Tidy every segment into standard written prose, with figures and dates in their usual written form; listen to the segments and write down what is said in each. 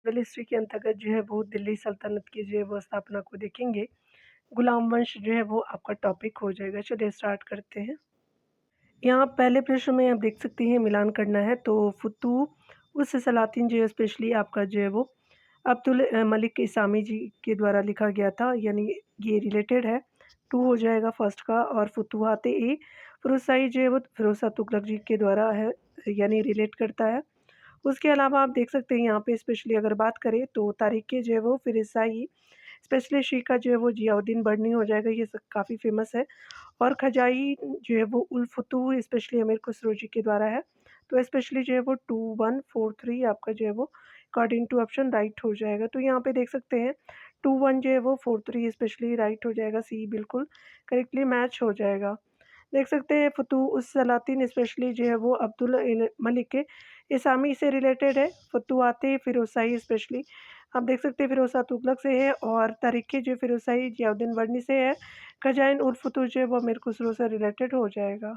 Travel history के अंतर्गत जो है वो दिल्ली सल्तनत की जो है वो स्थापना को देखेंगे। गुलाम वंश जो है वो आपका टॉपिक हो जाएगा। चलिए स्टार्ट करते हैं। यहाँ पहले प्रश्न में आप देख सकते हैं मिलान करना है तो फुतुह उस सलातिन जो है स्पेशली आपका जो है वो अब्दुल मलिक इसामी जी के द्वारा लिखा गया था, यानी ये रिलेटेड है। 2 हो जाएगा फर्स्ट का। और फुतुहात-ए फ़िरोज़शाही जो है वो फ़िरोज़ शाह तुगलक जी के द्वारा है, यानी रिलेट करता है। उसके अलावा आप देख सकते हैं यहाँ पे स्पेशली अगर बात करें तो तारीख़ जो है वो फ़िरोज़शाही स्पेशली शी का जो है वो ज़ियाउद्दीन बर्नी हो जाएगा, ये सब काफ़ी फ़ेमस है। और खजाई जो है वो उल फुतूह स्पेशली अमीर खुसरो जी के द्वारा है। तो स्पेशली जो है वो 2143 आपका जो है वो अकॉर्डिंग टू ऑप्शन राइट हो जाएगा। तो यहाँ पे देख सकते हैं 21 जो है वो 43 स्पेशली राइट हो जाएगा, सी बिल्कुल करेक्टली मैच हो जाएगा। देख सकते हैं फतूह उस सलातिन स्पेशली जो है वो अब्दुल मलिक के इसामी से रिलेटेड है। फतुहात फ़िरोज़शाही स्पेशली आप देख सकते हैं फ़िरोज़ शाह तुगलक से है। और तारीख़ जो फ़िरोज़शाही ज़ियाउद्दीन वर्नी से है। खजाइन उल फुतूह जो है वो अमीर खुसरो से रिलेटेड हो जाएगा।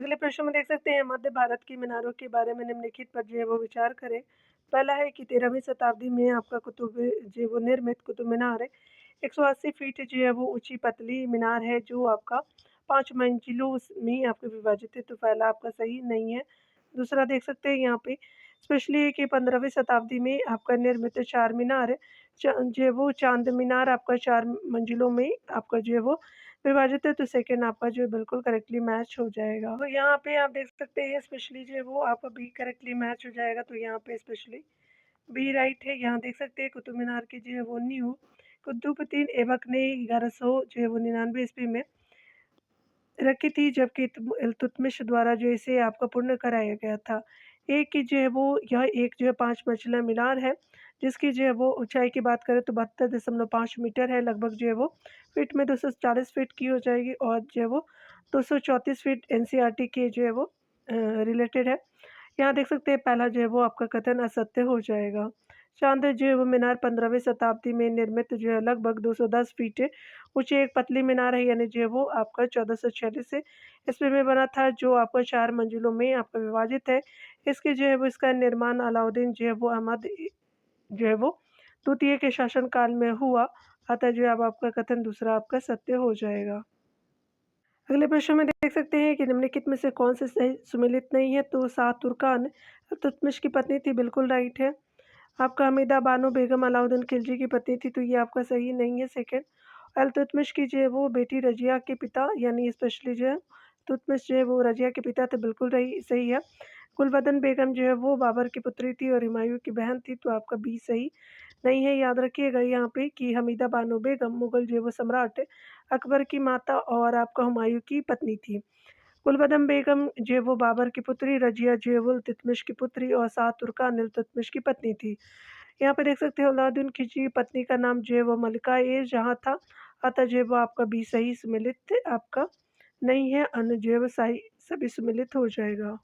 अगले प्रश्न में देख सकते हैं मध्य भारत की मीनारों के बारे में निम्नलिखित पर जो है वो विचार करें। पहला है कि 13वीं शताब्दी में आपका कुतुब जो है वो निर्मित कुतुब मीनार है। 180 फीट जो है वो ऊँची पतली मीनार है जो आपका 5 मंजिलों में आपका विभाजित है, तो पहला आपका सही नहीं है। दूसरा देख सकते हैं यहाँ पे स्पेशली है कि 15वीं शताब्दी में आपका निर्मित चार मीनार है। जो है वो चाँद मीनार आपका 4 मंजिलों में आपका जो है वो विभाजित है, तो सेकंड आपका जो है बिल्कुल करेक्टली मैच हो जाएगा। तो यहाँ पे आप देख सकते हैं स्पेशली जो है वो आपका बी करेक्टली मैच हो जाएगा, तो यहाँ पे स्पेशली बी राइट है। यहाँ देख सकते हैं कुतुब मीनार की जो है वो नींव कुतुबुद्दीन ऐबक ने 1100 जो है वो 99 ईस्वी में रखी थी, जबकि इल्तुतमिश द्वारा जो इसे आपका पूर्ण कराया गया था। एक की जो है वो यह एक जो है 5 मंजिला मीनार है, जिसकी जो है वो ऊँचाई की बात करें तो 72.5 मीटर है, लगभग जो है वो फीट में 240 फीट की हो जाएगी। और जो है वो 234 फीट एनसीईआरटी के जो है वो रिलेटेड है। यहाँ देख सकते हैं पहला जो है वो आपका कथन असत्य हो जाएगा। चाँद जो है वो मीनार 15वीं शताब्दी में निर्मित जो है लगभग 210 फीट ऊँची एक पतली मीनार है, यानी जो है वो आपका 1446 ईस्वी में बना था, जो आपका 4 मंजिलों में आपका विभाजित है। इसके जो है वो इसका निर्माण अलाउद्दीन जो है वो अहमद जो है वो द्वितीय के शासनकाल में हुआ। अतः जो है अब आपका कथन दूसरा आपका सत्य हो जाएगा। अगले प्रश्न में देख सकते हैं कि निम्नलिखित में से कौन से सही सुमेलित नहीं है, तो शाह तुर्कान इल्तुतमिश की पत्नी थी, बिल्कुल राइट है। आपका हमीदा बानो बेगम अलाउद्दीन खिलजी की पत्नी थी, तो ये आपका सही नहीं है, सेकंड। इल्तुतमिश की जो है वो बेटी रजिया के पिता, यानी स्पेशली जो है इल्तुतमिश जो है वो रजिया के पिता थे, बिल्कुल रही सही है। गुलबदन बेगम जो है वो बाबर की पुत्री थी और हुमायूं की बहन थी, तो आपका बी सही नहीं है। याद रखिएगा यहाँ पे कि हमीदा बानो बेगम मुगल जो है वो सम्राट अकबर की माता और आपका हुमायूं की पत्नी थी। गुलबदन बेगम जो है वो बाबर की पुत्री, रजिया जो है वो इल्तुतमिश की पुत्री और शाह तुर्कान इल्तुतमिश की पत्नी थी। यहाँ पे देख सकते हो अलाउद्दीन खिलजी की पत्नी का नाम जो है वो मलिका ए जहाँ था। अतः जो है वो आपका बी सही सुमेलित आपका नहीं है, अन्य जो है वो सही सभी सुमेलित हो जाएगा।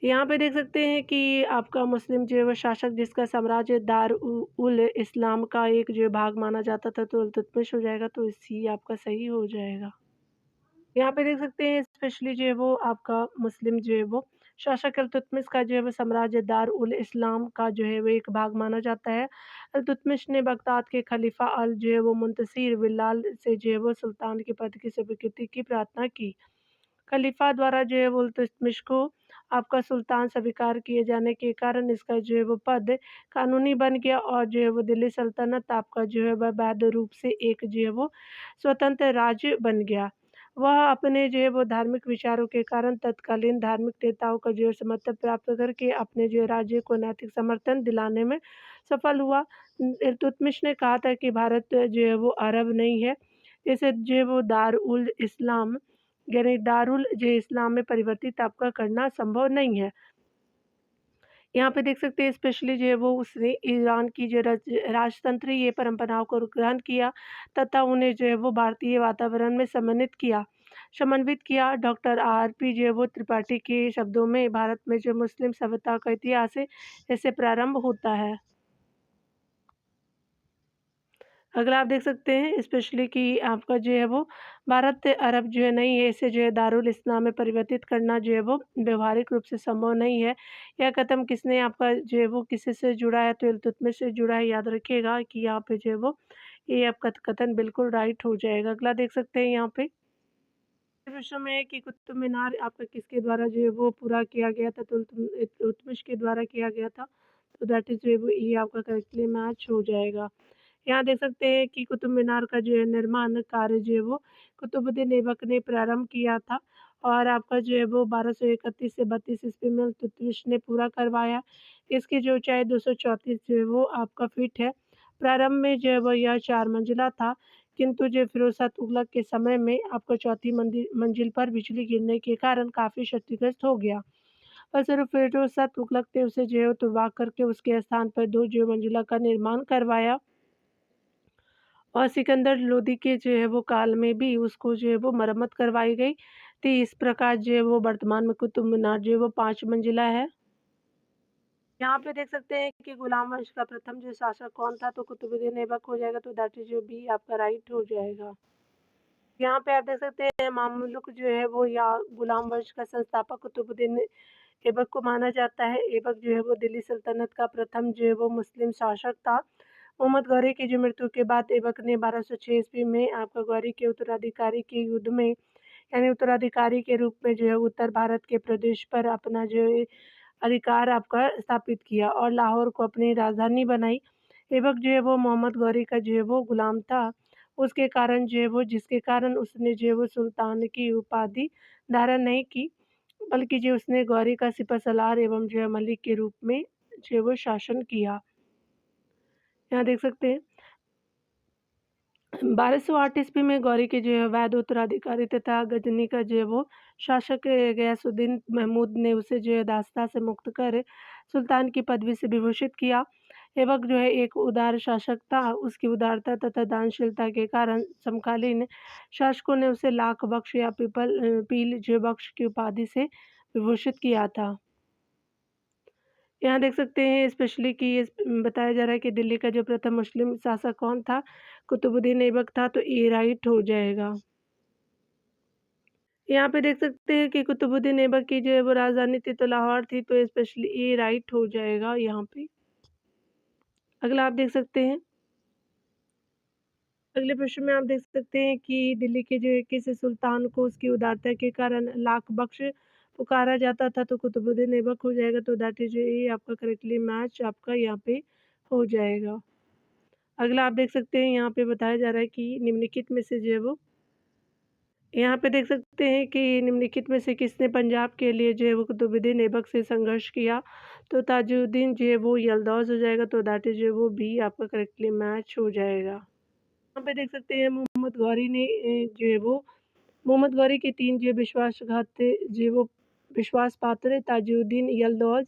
यहाँ पे देख सकते हैं कि आपका मुस्लिम जो है वो शासक जिसका साम्राज्य दार उल इस्लाम का एक जो भाग माना जाता था, तो इल्तुतमिश हो जाएगा, तो इसी आपका सही हो जाएगा। यहाँ पे देख सकते हैं स्पेशली जो है वो आपका मुस्लिम जो है वो शासक इल्तुतमिश का जो है वो साम्राज्य दार उल इस्लाम का जो है वो एक भाग माना जाता है। इल्तुतमिश ने बगदाद के खलीफा अल जो है वो मुंतसिर बिलाल से जो है वो सुल्तान के पद की स्वीकृति की प्रार्थना की। खलीफा द्वारा जो है वो इल्तुतमिश को आपका सुल्तान स्वीकार किए जाने के कारण इसका जो है वो पद कानूनी बन गया और जो है वो दिल्ली सल्तनत आपका जो है वह वैध रूप से एक जो है वो स्वतंत्र राज्य बन गया। वह अपने जो है वो धार्मिक विचारों के कारण तत्कालीन धार्मिक नेताओं का जो है समर्थन प्राप्त करके अपने जो है राज्य को नैतिक समर्थन दिलाने में सफल हुआ। इल्तुतमिश ने कहा था कि भारत जो है वो अरब नहीं है, इसे जो है वो दार उल इस्लाम यानी दारुल जो इस्लाम में परिवर्तित आपका करना संभव नहीं है। यहाँ पे देख सकते हैं स्पेशली जो है वो उसने ईरान की जो राजतंत्रीय परंपराओं को ग्रहण किया तथा उन्हें जो है वो भारतीय वातावरण में समन्वित किया। Doctor RP. जो है वो त्रिपाठी के शब्दों में भारत में जो मुस्लिम सभ्यता का इतिहास है, इससे प्रारंभ होता है। अगला आप देख सकते हैं स्पेशली कि आपका जो है वो भारत अरब जो है नहीं है, इसे जो है दारुल इस्लाम में परिवर्तित करना जो है वो व्यावहारिक रूप से संभव नहीं है। यह कदम किसने आपका जो है वो किसी से जुड़ा है, तो इल्तुतमिश से जुड़ा है। याद रखिएगा कि यहाँ पे जो है वो ये आपका कथन बिल्कुल राइट हो जाएगा। अगला देख सकते हैं यहाँ पे प्रश्न में है कि कुतुब मीनार आपका किसके द्वारा जो है वो पूरा किया गया था, तो इल्तुतमिश के द्वारा किया गया था। तो दैट इज़ जो है वो ये आपका करेक्टली मैच हो जाएगा। यहाँ देख सकते हैं कि कुतुब मीनार का जो है निर्माण कार्य जो है वो कुतुबुद्दीन ऐबक ने प्रारंभ किया था और आपका जो है वो 1231 से 32 ईस्वी में इल्तुतमिश ने पूरा करवाया। इसकी जो ऊंचाई 234 जो है वो आपका फीट है। प्रारंभ में जो है वो यह 4 मंजिला था, किंतु जो फिरोज शाह तुगलक के समय में आपको चौथी मंजिल पर बिजली गिरने के कारण काफ़ी क्षतिग्रस्त हो गया। और सिर्फ फिरोज शाह तुगलक ने उसे जो है तुड़वा करके उसके स्थान पर 2 जो मंजिला का निर्माण करवाया। और सिकंदर लोदी के जो है वो काल में भी उसको जो है वो मरम्मत करवाई गई थी। इस प्रकार जो है वो वर्तमान में कुतुब मीनार जो है वो 5 मंजिला है। यहाँ पे देख सकते हैं कि गुलाम वंश का प्रथम जो शासक कौन था, तो कुतुबुद्दीन ऐबक हो जाएगा, तो दैट इज़ जो बी आपका राइट हो जाएगा। यहाँ पे आप देख सकते हैं मामलुक जो है वो या गुलाम वंश का संस्थापक कुतुबुद्दीन ऐबक को माना जाता है। ऐबक जो है वो दिल्ली सल्तनत का प्रथम जो है वो मुस्लिम शासक था। मोहम्मद गौरी की जो मृत्यु के बाद ऐबक ने 1206 ईस्वी में आपका गौरी के उत्तराधिकारी के युद्ध में यानी उत्तराधिकारी के रूप में जो है उत्तर भारत के प्रदेश पर अपना जो है अधिकार आपका स्थापित किया और लाहौर को अपनी राजधानी बनाई। ऐबक जो है वो मोहम्मद गौरी का जो है वो गुलाम था। उसके कारण जो है वो जिसके कारण उसने जो है वो सुल्तान की उपाधि धारण नहीं की, बल्कि जो उसने गौरी का सिपहसालार एवं जो है मलिक के रूप में जो है वो शासन किया। यहाँ देख सकते हैं 1208 ईस्वी में गौरी के जो है वैध उत्तराधिकारी तथा गजनी का जो है वो शासक गयासुद्दीन महमूद ने उसे जो है दासता से मुक्त कर सुल्तान की पदवी से विभूषित किया। ऐबक जो है एक उदार शासक था। उसकी उदारता तथा दानशीलता के कारण समकालीन शासकों ने उसे लाख बख्श या पील जो बख्श की उपाधि से विभूषित किया था। यहाँ देख सकते हैं स्पेशली कि ये बताया जा रहा है कि दिल्ली का जो प्रथम मुस्लिम शासक कौन था, कुतुबुद्दीन ऐबक था, तो ए राइट हो जाएगा। यहाँ पे देख सकते हैं कि कुतुबुद्दीन ऐबक की जो है वो राजधानी थी तो लाहौर थी, तो स्पेशली ए राइट हो जाएगा यहाँ पे। अगला आप देख सकते हैं अगले प्रश्न में आप देख सकते हैं कि दिल्ली के जो है किस सुल्तान को उसकी उदारता के कारण लाख बख्श पुकारा जाता था, तो कुतुबुद्दीन ऐबक हो जाएगा, तो दैट इज ये आपका करेक्टली मैच आपका यहाँ पे हो जाएगा। अगला आप देख सकते हैं यहाँ पे बताया जा रहा है कि निम्नलिखित में से जो है वो यहाँ पे देख सकते हैं कि निम्नलिखित में से किसने पंजाब के लिए जो है वो कुतुबुद्दीन ऐबक से संघर्ष किया, तो ताजुद्दीन जो है वो यल्दौज हो जाएगा, तो दैट इज जो है वो बी आपका करेक्टली मैच हो जाएगा। यहाँ पे देख सकते हैं मोहम्मद गौरी ने जो है वो मोहम्मद गौरी के 3 जो विश्वासघात थे, जो वो विश्वास पात्र ताजुद्दीन यल्दौज,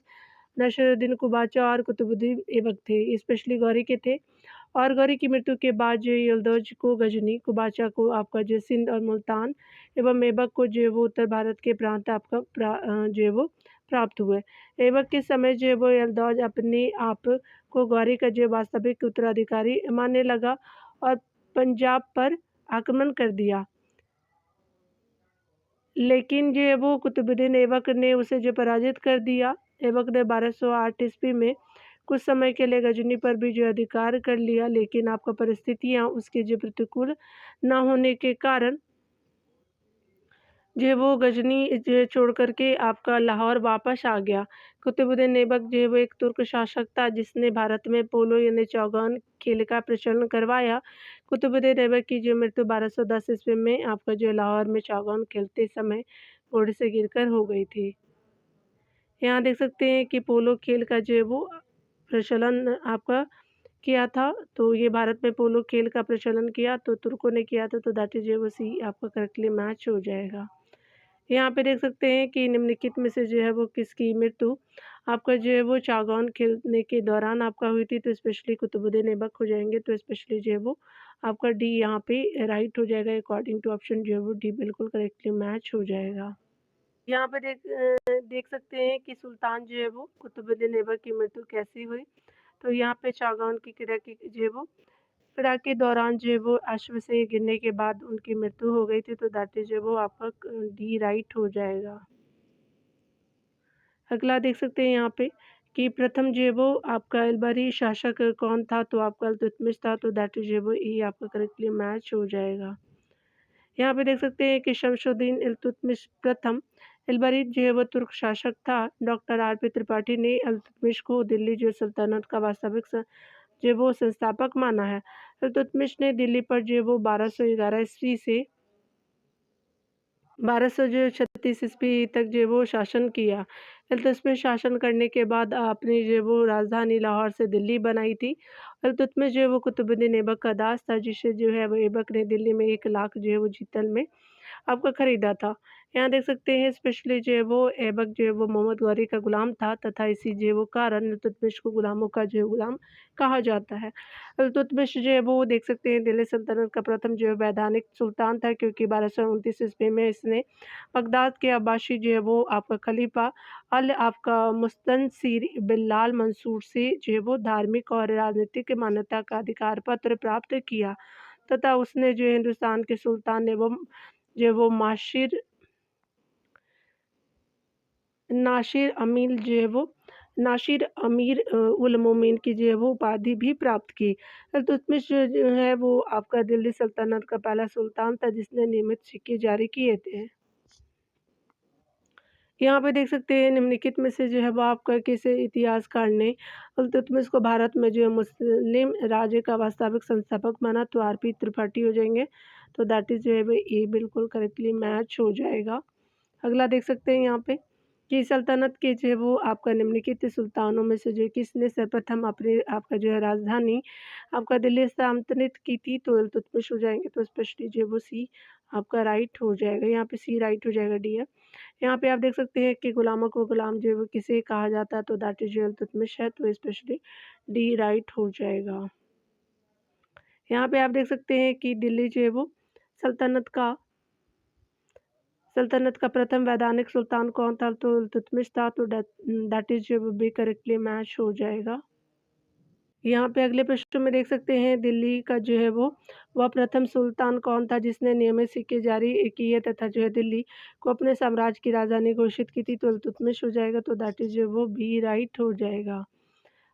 नसीरुद्दीन कुबाचा और कुतुबुद्दीन ऐबक थे, स्पेशली गौरी के थे। और गौरी की मृत्यु के बाद जो यल्दौज को गजनी, कुबाचा को आपका जो सिंध और मुल्तान एवं ऐबक को जो है वो उत्तर भारत के प्रांत आपका जो है वो प्राप्त हुए। ऐबक के समय जो है वो यल्दौज अपने आप को गौरी का जो वास्तविक उत्तराधिकारी मानने लगा और पंजाब पर आक्रमण कर दिया। लेकिन जो है वो कुतुबुद्दीन ऐबक ने उसे जो पराजित कर दिया। ऐबक ने 1208 ईस्वी में कुछ समय के लिए गजनी पर भी जो अधिकार कर लिया, लेकिन आपका परिस्थितियाँ उसके जो प्रतिकूल ना होने के कारण जो है वो गजनी जो है छोड़ कर के आपका लाहौर वापस आ गया। कुतुबुद्दीन ऐबक जो है वो एक तुर्क शासक था जिसने भारत में पोलो यानी चौगान खेल का प्रचलन करवाया। कुतुबुद्दीन ऐबक की जो मृत्यु 1210 ईस्वी में आपका जो लाहौर में चौगान खेलते समय घोड़े से गिरकर हो गई थी। यहाँ देख सकते हैं कि पोलो खेल का जो है वो प्रचलन आपका किया था, तो ये भारत में पोलो खेल का प्रचलन किया तो तुर्कों ने किया था, तो दैट इज़ जो है वो सी आपका करेक्टली मैच हो जाएगा। यहाँ पे देख सकते हैं कि निम्नलिखित में से जो है वो किसकी मृत्यु आपका जो है वो चागान खेलने के दौरान आपका हुई थी, तो स्पेशली कुतुबुद्दीन ऐबक हो जाएंगे, तो स्पेशली जो है वो आपका डी यहाँ पे राइट हो जाएगा। अकॉर्डिंग टू ऑप्शन जो है वो डी बिल्कुल करेक्टली मैच हो जाएगा। यहाँ पे देख सकते हैं कि सुल्तान जो है वो कुतुबुद्दीन ऐबक की मृत्यु कैसी हुई, तो यहाँ पे चागान की क्रिया की जो है वो इराक के दौरान जो है वो अश्व से गिरने के बाद उनकी मृत्यु हो गई थी, तो दैट इज़ जो है वो आपका डी राइट हो जाएगा। अगला देख सकते हैं यहाँ पे कि प्रथम जो है वो आपका इल्बरी शासक कौन था, तो आपका इल्तुतमिश था, तो दैट इज़ जो है वो ए आपका करेक्टली मैच हो जाएगा। यहाँ पे देख सकते हैं कि शमशुद्दीन इल्तुतमिश प्रथम इल्बरी जो है वो तुर्क शासक था। Doctor RP. त्रिपाठी ने इल्तुतमिश को दिल्ली जो सल्तनत का वास्तविक जो है वो संस्थापक माना है। इल्तुतमिश ने दिल्ली पर जो है वो 1211 ईस्वी से 1236 ईस्वी तक जो है वो शासन किया। इल्तुतमिश शासन करने के बाद आपने जो है वो राजधानी लाहौर से दिल्ली बनाई थी। इल्तुतमिश जो है वो कुतुबुद्दीन ऐबक का दास था, जिसे जो है वो ऐबक ने दिल्ली में 1 लाख जो है वो जीतल में आपका खरीदा था। यहाँ देख सकते हैं स्पेशली जो है वो ऐबक जो है वो मोहम्मद गौरी का गुलाम था, तथा इसी जो है वो कारण इल्तुतमिश को गुलामों का जो है गुलाम कहा जाता है। इल्तुतमिश जो है वो देख सकते हैं दिल्ली सल्तनत का प्रथम जो है वैधानिक सुल्तान था, क्योंकि 1229 ईस्वी में इसने बगदाद के अब्बासी जो है वो आपका खलीफा अल आपका मुस्तनसिर बिल्लाल मंसूर से जो है वो धार्मिक और राजनीतिक मान्यता का अधिकार पत्र प्राप्त किया, तथा उसने जो है हिंदुस्तान के सुल्तान एवं जो है वो नासिर अमीर उल मोमिन की जो है वो उपाधि भी प्राप्त की। इल्तुतमिश जो है वो आपका दिल्ली सल्तनत का पहला सुल्तान था, जिसने नियमित सिक्के जारी किए थे। यहाँ पे देख सकते हैं निम्नलिखित में से जो है वो आपका किस इतिहासकार ने इल्तुतमिश को भारत में जो है मुस्लिम राज्य का वास्तविक संस्थापक माना, तो आर.पी. त्रिपाठी हो जाएंगे, तो दैट इज़ जो है वो ए बिल्कुल करेक्टली मैच हो जाएगा। अगला देख सकते हैं यहाँ पे कि सल्तनत के जो है वो आपका निम्नलिखित सुल्तानों में से जो किसने सर्वप्रथम अपने आपका जो है राजधानी आपका दिल्ली स्थानांतरित की थी, तो इल्तुतमिश हो जाएंगे, तो स्पेशली जो है वो सी आपका राइट हो जाएगा। यहाँ पे सी राइट हो जाएगा, डी है। यहाँ पे आप देख सकते हैं कि गुलामों को गुलाम जो है वो किसे कहा जाता है, तो दैट इज जो इल्तुतमिश है, तो स्पेशली डी राइट हो जाएगा। यहाँ पे आप देख सकते हैं कि दिल्ली जो है वो सल्तनत का प्रथम वैधानिक सुल्तान कौन था, तो इल्तुतमिश था, तो दैट इज जो भी करेक्टली मैच हो जाएगा। यहाँ पे अगले प्रश्न में देख सकते हैं दिल्ली का जो है वो वह प्रथम सुल्तान कौन था जिसने नियमित सिक्के जारी किए तथा जो है दिल्ली को अपने साम्राज्य की राजधानी घोषित की थी, तो इल्तुतमिश हो जाएगा, तो दैट इज जो वो बी राइट हो जाएगा।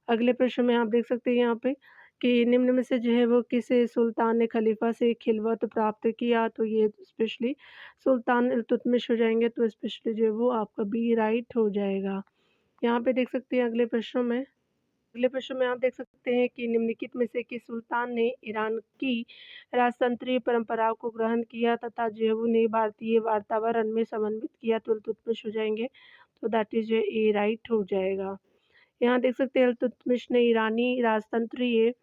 अगले प्रश्न में आप देख सकते हैं यहाँ पे कि निम्न में से जो है वो किस सुल्तान ने खलीफा से खिलवत प्राप्त किया, तो ये स्पेशली सुल्तान इल्तुतमिश हो जाएंगे, तो स्पेशली जो है वो आपका बी राइट हो जाएगा। यहाँ पे देख सकते हैं अगले प्रश्न में आप देख सकते हैं कि निम्नलिखित में से किस सुल्तान ने ईरान की राजतंत्रीय परंपराओं को ग्रहण किया तथा जो है उन्हें भारतीय वातावरण में समन्वित किया, तो इल्तुतमिश हो जाएंगे, तो दैट इज ए राइट हो जाएगा। यहाँ देख सकते हैं इल्तुतमिश ने ईरानी राजतंत्रीय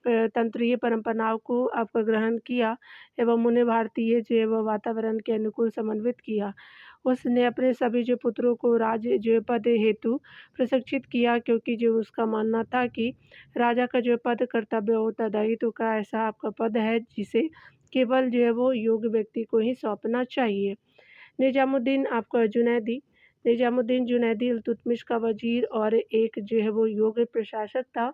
तंत्रीय परंपराओं को आपका ग्रहण किया एवं उन्हें भारतीय जो है वह वातावरण के अनुकूल समन्वित किया। उसने अपने सभी जो पुत्रों को राज जो पद हेतु प्रशिक्षित किया, क्योंकि जो उसका मानना था कि राजा का जो पद कर्तव्य और उत्तरदायित्व का ऐसा आपका पद है जिसे केवल जो है वो योग्य व्यक्ति को ही सौंपना चाहिए। निजामुद्दीन जुनैदी इल्तुतमिश का वजीर और एक जो है वो योग्य प्रशासक था।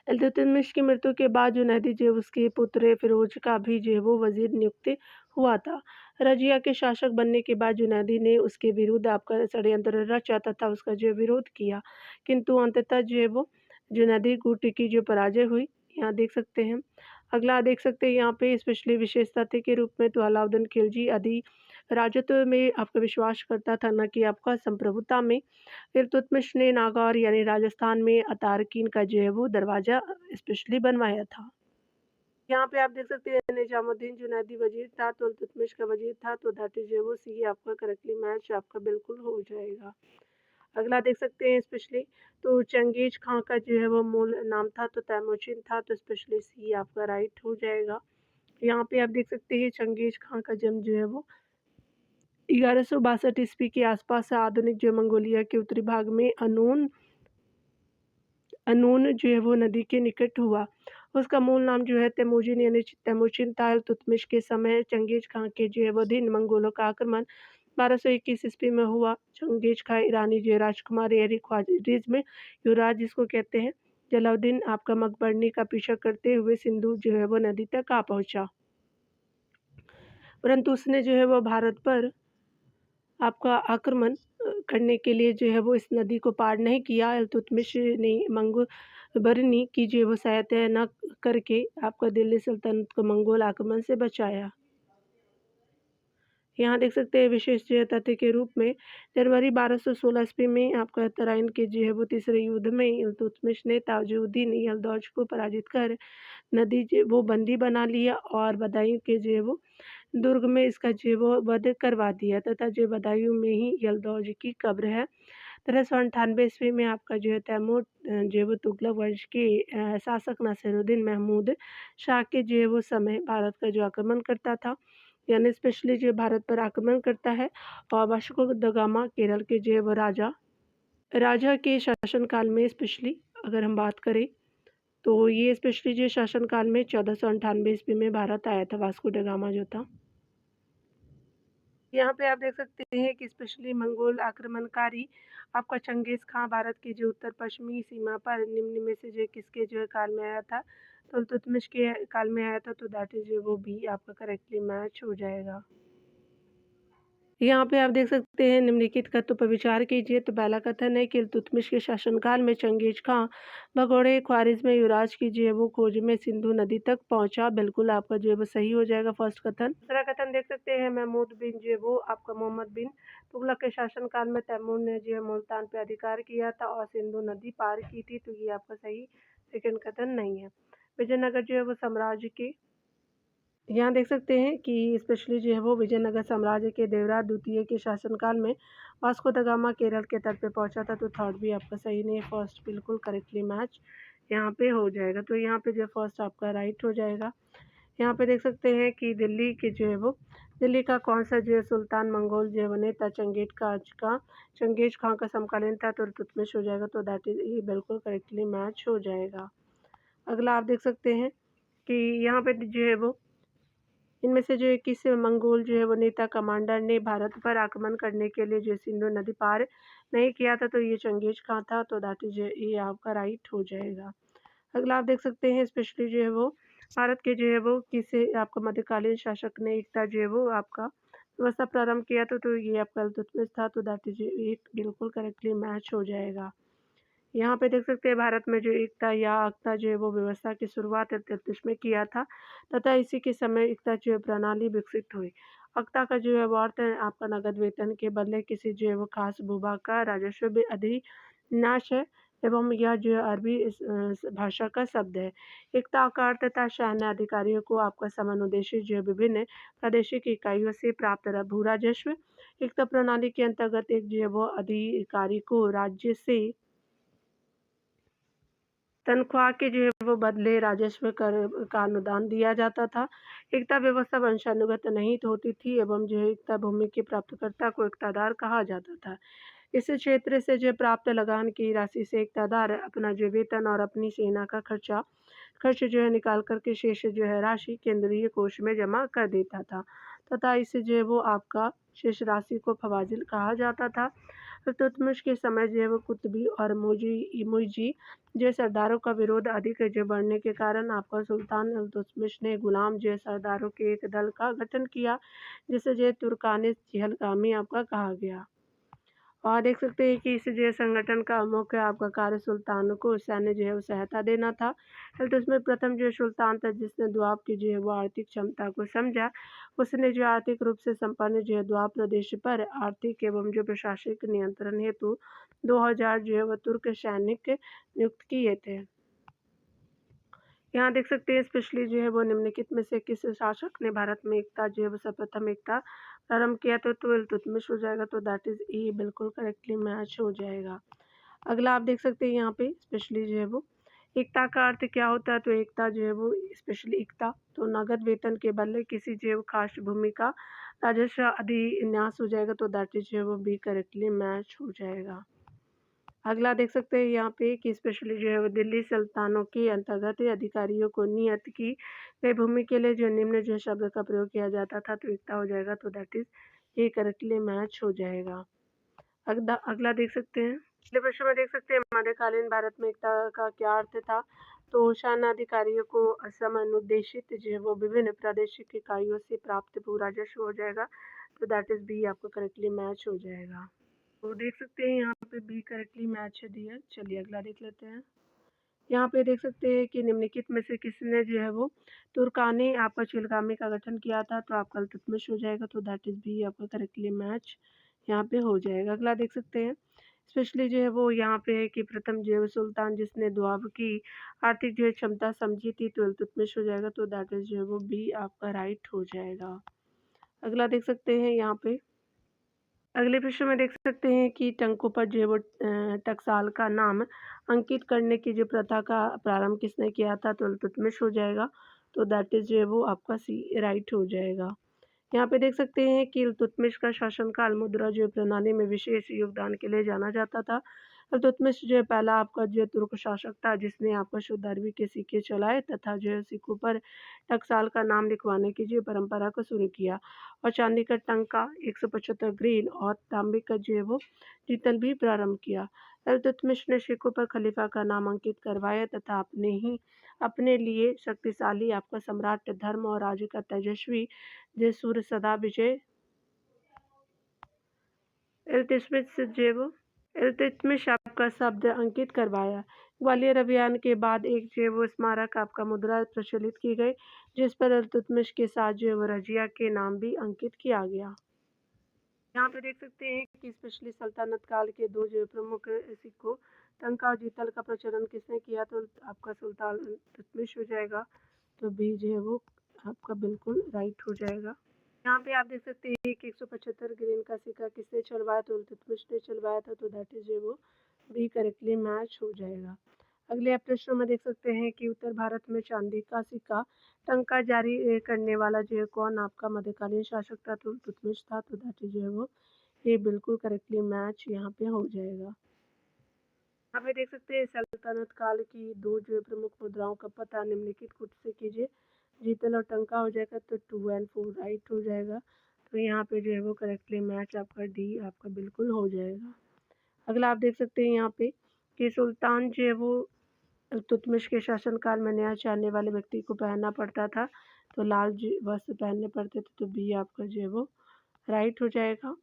इल्तुतमिश की मृत्यु के बाद जुनैदी जो उसके पुत्र फिरोज का भी जो है वो वजीर नियुक्त हुआ था। रजिया के शासक बनने के बाद जुनैदी ने उसके विरुद्ध आपका षड्यंत्र रचा तथा उसका जो विरोध किया, किंतु अंततः जो है वो जुनैदी गुट की जो पराजय हुई। यहाँ देख सकते हैं। अगला देख सकते हैं यहाँ पे स्पेशली विशेष तथ्य के रूप में, तो अलाउद्दीन खिलजी आदि राजत्व में आपका विश्वास करता था, न कि आपका संप्रभुता में। इल्तुतमिश ने नागौर यानी राजस्थान में अतारकीन का जो है वो दरवाज़ा स्पेशली बनवाया था। यहाँ पे आप देख सकते हैं निजामुद्दीन जुनैदी वजीर था, तो इल्तुतमिश का वजीर था, तो दैट इज जो है वो सी आपका करेक्टली मैच आपका बिल्कुल हो जाएगा। अगला देख सकते हैं स्पेशली, तो चंगेज खां का जो है वो मूल नाम था, तो तैमूरशिन था, तो स्पेशली सी आपका राइट हो जाएगा। यहाँ पे आप देख सकते हैं चंगेज खां का जन्म जो है वो 1162 ईस्वी के आसपास आधुनिक जो मंगोलिया के उत्तरी भाग में अनून जो है वो नदी के निकट हुआ। उसका मूल नाम जो है तैमूजिन यानी तैमूरशिन था। इल्तुतमिश के समय चंगेज खां के जो है वो दिन मंगोलों का आक्रमण 1221 ईस्वी में हुआ। चंगेज खां ईरानी जो राजकुमार यानी ख्वारिज़्म युवराज जिसको कहते हैं, जलालुद्दीन आपका मकबरनी का पीछा करते हुए सिंधु जो है वो नदी तक आ पहुँचा। परंतु उसने जो है वो भारत पर आपका आक्रमण करने के लिए जो है वो इस नदी को पार नहीं किया। इल्तुतमिश ने मंगोबरनी की जो है वो सहायता न करके आपका दिल्ली सल्तनत को मंगोल आक्रमण से बचाया। यहाँ देख सकते हैं विशेष जो है तथ्य के रूप में जनवरी 1216 ईस्वी में आपका तराइन के जो है वो तीसरे युद्ध में इल्तुतमिश ने ताजुद्दीन यलदौज को पराजित कर नदी जो वो बंदी बना लिया और बदायूं के जो है वो दुर्ग में इसका जो है वो वध करवा दिया तथा जो बदायूं में ही यलदौज की कब्र है। 1398 ईस्वी में आपका जो है तैमूर जो है वो तुगलक वंश के शासक नासिरुद्दीन महमूद शाह के जो है वो समय भारत का जो आक्रमण करता था, यानी स्पेशली जो भारत पर आक्रमण करता है। और वास्को द गामा केरल के जो है वो राजा के शासनकाल में स्पेशली अगर हम बात करें तो ये स्पेशली जो शासनकाल में 1498 ईस्वी में भारत आया था वास्को ड गामा जो था। यहाँ पे आप देख सकते हैं कि स्पेशली मंगोल आक्रमणकारी आपका चंगेज़ खां भारत की जो उत्तर पश्चिमी सीमा पर निम्न में से जो किसके जो है काल में आया था, तो इल्तुतमिश के काल में आया था, तो दैट इज जो वो भी आपका करेक्टली मैच हो जाएगा। यहाँ पे आप देख सकते हैं निम्नलिखित कथनों पर विचार कीजिए। तो पहला कथन है कि इल्तुतमिश के शासनकाल में चंगेज खां भगोड़े ख्वारिज़्म युवराज की जो है वो खोज में सिंधु नदी तक पहुंचा। बिल्कुल आपका जो है वो सही हो जाएगा फर्स्ट कथन। दूसरा कथन देख सकते हैं महमूद बिन जो है वो आपका मोहम्मद बिन तुगलक के शासनकाल में तैमूर ने जो है मुल्तान पे अधिकार किया था और सिंधु नदी पार की थी, तो ये आपका सही सेकेंड कथन नहीं है। विजयनगर जो है वो साम्राज्य के यहाँ देख सकते हैं कि स्पेशली जो है वो विजयनगर साम्राज्य के देवराज द्वितीय के शासनकाल में वास्को द गामा केरल के तट पे पहुंचा था, तो थर्ड भी आपका सही नहीं है, फर्स्ट बिल्कुल करेक्टली मैच यहाँ पे हो जाएगा। तो यहाँ पे जो फर्स्ट आपका राइट हो जाएगा। यहाँ पे देख सकते हैं कि दिल्ली के जो है वो दिल्ली का कौन सा जो है सुल्तान मंगोल जो है वो नेता चंगेज खां का समकालीन था, तो इल्तुतमिश हो जाएगा, तो दैट इज ये बिल्कुल करेक्टली मैच हो जाएगा। अगला आप देख सकते हैं कि यहाँ पे जो है वो इनमें से जो है किस मंगोल जो है वो नेता कमांडर ने भारत पर आक्रमण करने के लिए जो सिंधु नदी पार नहीं किया था, तो ये चंगेज खां था, तो दैट इज ये आपका राइट हो जाएगा। अगला आप देख सकते हैं स्पेशली जो है वो भारत के जो है वो किसे आपका मध्यकालीन शासक ने एकता जो है वो आपका व्यवस्था प्रारंभ किया था, तो ये आपका इल्तुतमिश था, तो दैट इज एक बिल्कुल करेक्टली मैच हो जाएगा। यहाँ पे देख सकते हैं भारत में जो एकता या अक्ता जो है वो व्यवस्था की शुरुआत इल्तुतमिश में किया था तथा इसी के समय एकता जो है प्रणाली विकसित हुई। अक्ता का जो है वो अर्थ है आपका नगद वेतन के बदले किसी जो है वो खास भूभाग का राजस्व भी अधिनाश है एवं यह जो है अरबी भाषा का शब्द है। एकता का अर्थ तथा सैन्य अधिकारियों को आपका समानुदेशी जो है विभिन्न प्रादेशिक इकाइयों से प्राप्त भू राजस्व। एकता प्रणाली के अंतर्गत एक जो है वो अधिकारी को राज्य से तनख्वाह के जो है वो बदले राजस्व कर का अनुदान दिया जाता था। एकता व्यवस्था वंशानुगत नहीं होती थी एवं जो है एकता भूमि के प्राप्तकर्ता को एकतादार कहा जाता था। इस क्षेत्र से जो प्राप्त लगान की राशि से एकतादार अपना जो वेतन और अपनी सेना का खर्च जो है निकाल कर के शेष जो है राशि केंद्रीय कोष में जमा कर देता था तथा इसे जो है वो आपका शेष राशि को फवाजिल कहा जाता था। इल्तुतमिश के समय जो है वो कुतुबी और मुइजी जो सरदारों का विरोध अधिक जो बढ़ने के कारण आपका सुल्तान इल्तुतमिश ने गुलाम जो सरदारों के एक दल का गठन किया, जिसे जो तुर्कान चहलगामी आपका कहा गया। और देख सकते हैं कि इस जो संगठन का मुख्य आपका कार्य सुल्तान को सैन्य जो है वो सहायता देना था। इल्तुतमिश प्रथम जो सुल्तान था जिसने दुआब की जो है वो आर्थिक क्षमता को समझा। उसने जो आर्थिक रूप से संपन्न जो है दुआब प्रदेश पर आर्थिक एवं जो प्रशासनिक नियंत्रण हेतु 2000 जो है वो तुर्क सैनिक नियुक्त किए थे। यहाँ देख सकते हैं स्पेशली जो है वो निम्नलिखित में से किस शासक ने भारत में एकता जो है वो सर्वप्रथम एकता प्रारंभ किया था, तो इल्तुतमिश हो जाएगा, तो दैट इज ए बिल्कुल करेक्टली मैच हो जाएगा। अगला आप देख सकते हैं यहाँ पे स्पेशली जो है वो एकता का अर्थ क्या होता है, तो एकता जो है वो स्पेशली एकता तो नगद वेतन के बदले किसी जो है वो खास भूमि का राजस्व अधिन्यास हो जाएगा, तो दैट इज जो है वो बी करेक्टली मैच हो जाएगा। अगला देख सकते हैं यहाँ पे कि स्पेशली जो है वो दिल्ली सुल्तानों के अंतर्गत अधिकारियों को नियत की गई भूमि के लिए जो निम्न जो शब्द का प्रयोग किया जाता था, तो एकता हो जाएगा, तो दैट इज ये करेक्टली मैच हो जाएगा। अगला देख सकते हैं अगले प्रश्न में देख सकते हैं मध्यकालीन भारत में एकता का क्या अर्थ था? तो शासन अधिकारियों को समनुदेशित जो है वो विभिन्न प्रादेशिक इकाइयों से प्राप्त भू राजस्व हो जाएगा, तो दैट इज़ बी आपका करेक्टली मैच हो जाएगा। तो देख सकते हैं यहाँ पे बी करेक्टली मैच है दिया। चलिए अगला देख लेते हैं। यहाँ पे देख सकते हैं कि निम्नलिखित में से किसने जो है वो तुर्कानी आपका चिलगामी का गठन किया था, तो आपका इल्तुतमिश हो जाएगा, तो दैट इज़ बी आपका करेक्टली मैच यहाँ पे हो जाएगा। अगला देख सकते हैं स्पेशली जो है वो यहाँ पे है कि प्रथम जो है सुल्तान जिसने दुआब की आर्थिक जो है क्षमता समझी थी, तो इल्तुतमिश हो जाएगा, तो दैट इज़ जो है वो बी आपका राइट हो जाएगा। अगला देख सकते हैं यहाँ पे अगले प्रश्न में देख सकते हैं कि टंकों पर जो है वो टकसाल का नाम अंकित करने की जो प्रथा का प्रारंभ किसने किया था, तो इल्तुतमिश हो जाएगा, तो दैट इज़ जो है वो आपका सी राइट हो जाएगा। यहाँ पे देख सकते हैं कि इल्तुतमिश का शासनकाल मुद्रा जो प्रणाली में विशेष योगदान के लिए जाना जाता था। इल्तुतमिश जो है पहला आपका जो है तुर्क शासक था जिसने आपका शुद्ध अरबी के सिक्के चलाए तथा जो है सिक्कों पर टकसाल का नाम लिखवाने की जो परंपरा को शुरू किया और चांदी का टंका 175 ग्रीन और तांबे का जो है वो पीतल भी प्रारंभ किया। इल्तुतमिश ने सिक्कों पर खलीफा का नाम अंकित करवाया तथा अपने लिए शक्तिशाली आपका सम्राट धर्म और राज्य का तेजस्वी जय सूर्य सदा विजय इल्तुतमिश जो वो इल्तुतमिश आपका शब्द अंकित करवाया। ग्वालियर अभियान के बाद एक जो है वो स्मारक आपका मुद्रा प्रचलित की गई जिस पर इल्तुतमिश के साथ जो है वो रजिया के नाम भी अंकित किया गया। यहाँ पे देख सकते हैं कि स्पेशली सल्तनत काल के दो जो प्रमुख सिक्कों टंका और जीतल का प्रचलन किसने किया, तो आपका सुल्तान इल्तुतमिश हो जाएगा, तो बी जो है वो आपका बिल्कुल राइट हो जाएगा। यहाँ पे आप देख सकते हैं कि 175 ग्रीन का सिक्का किसने चलवाया, तो इल्तुतमिश ने चलवाया था, तो दैट इज वो बी करेक्टली मैच हो जाएगा। अगले आप प्रश्न में देख सकते हैं कि उत्तर भारत में चांदी का सिक्का टंका जारी करने वाला जो है कौन आपका मध्यकालीन शासक था, तो इल्तुतमिश था, तो दैट इज वो ये बिल्कुल करेक्टली मैच यहाँ पे हो जाएगा। यहाँ पे देख सकते हैं सल्तनत काल की दो जो प्रमुख मुद्राओं का पता निम्नलिखित कुछ से कीजिए। जीतल और टंका हो जाएगा, तो 2 एंड 4 राइट हो जाएगा, तो यहाँ पे जो है वो करेक्टली मैच आपका डी आपका बिल्कुल हो जाएगा। अगला आप देख सकते हैं यहाँ पे कि सुल्तान जो है वो इल्तुतमिश के शासनकाल में नया चाहने वाले व्यक्ति को पहनना पड़ता था, तो लाल वस्त्र पहनने पड़ते थे, तो बी आपका जो है वो राइट हो जाएगा।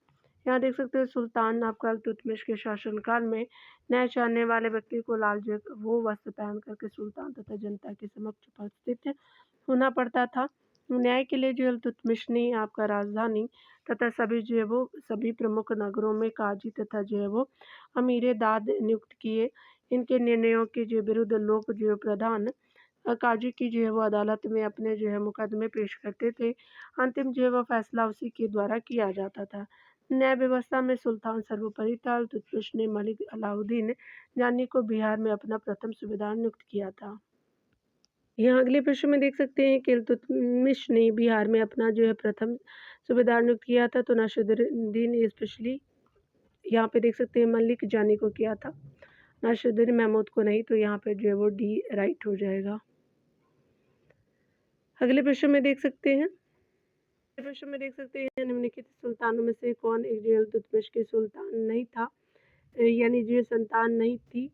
यहाँ देख सकते हैं सुल्तान आपका इल्तुतमिश के शासनकाल में नया चाहने वाले व्यक्ति को लाल जो वो वस्त्र पहन करके सुल्तान तथा जनता के समक्ष उपस्थित होना पड़ता था। न्याय के लिए जो इल्तुतमिश ने आपका राजधानी तथा सभी जो है वो सभी प्रमुख नगरों में काजी तथा जो है वो अमीर दाद नियुक्त किए। इनके निर्णयों के जो विरुद्ध लोग जो प्रधान काजी की जो है वो अदालत में अपने जो है मुकदमे पेश करते थे। अंतिम जो है वो फैसला उसी के द्वारा किया जाता था। न्याय व्यवस्था में सुल्तान सर्वोपरि था। इल्तुतमिश ने मलिक अलाउद्दीन जानी को बिहार में अपना प्रथम सूबेदार नियुक्त किया था। यहाँ अगले प्रश्न में देख सकते हैं कि इल्तुतमिश ने बिहार में अपना जो है प्रथम सूबेदार नियुक्त किया था, तो नासिरुद्दीन स्पेशली यहाँ पे देख सकते हैं मलिक जानी को किया था, नासिरुद्दीन महमूद को नहीं, तो यहाँ पे जो है वो डी राइट हो जाएगा। अगले प्रश्न में देख सकते हैं प्रश्न में देख सकते हैं निम्नलिखित सुल्तानों में से कौन एक जो इल्तुतमिश के सुल्तान नहीं था, यानी जो संतान नहीं थी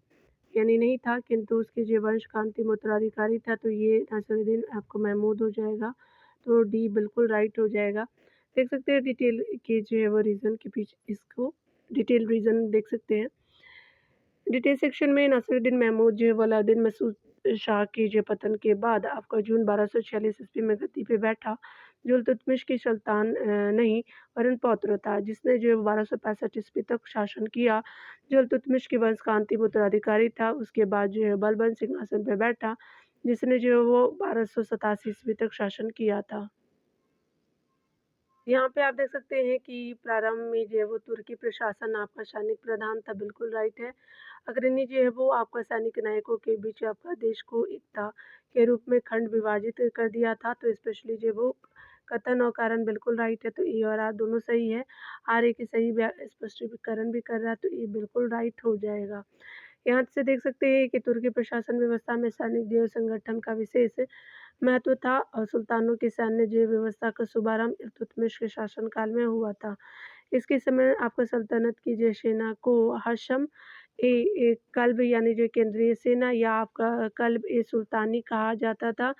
यानी नहीं था, किंतु उसके जो वंश का अंतिम उत्तराधिकारी था, तो ये नासिरुद्दीन आपको महमूद हो जाएगा, तो डी बिल्कुल राइट हो जाएगा। देख सकते हैं डिटेल के जो है वो रीज़न के पीछे इसको डिटेल रीज़न देख सकते हैं। डिटेल सेक्शन में नासिरुद्दीन महमूद जो है वो अलाउद्दीन मसूद शाह के जो पतन के बाद आपका जून 1246 ईस्वी में गद्दी पे बैठा, जो इल्तुतमिश की सुल्तान नहीं वरन पौत्र था, जिसने जो है 1265 ईस्वी तक शासन किया, जो इल्तुतमिश के वंश का अंतिम उत्तराधिकारी था। उसके बाद जो है बलबन सिंहासन पर बैठा, जिसने जो है वो 1287 ईस्वी तक शासन किया था। यहाँ पे आप देख सकते हैं कि प्रारंभ में जो है वो तुर्की प्रशासन आपका सैनिक प्रधान था, बिल्कुल राइट है। अग्रणी जो है वो आपका सैनिक नायकों के बीच आपका देश को एकता के रूप में खंड विभाजित कर दिया था, तो स्पेशली जो वो कथन और कारण बिल्कुल राइट है, तो ए और आर दोनों सही है। आर ए की सही स्पष्टीकरण भी कर रहा है, तो ये बिल्कुल राइट हो जाएगा। यहाँ से देख सकते हैं कि तुर्की प्रशासन व्यवस्था में सैनिक जो संगठन का विशेष महत्व था और सुल्तानों की सैन्य जो व्यवस्था का शुभारंभ इल्तुतमिश के शासनकाल में हुआ था। इसके समय आपको सल्तनत की जो सेना को हाशम कल्ब यानी जो केंद्रीय सेना या आपका कल्ब ए सुल्तानी कहा जाता था।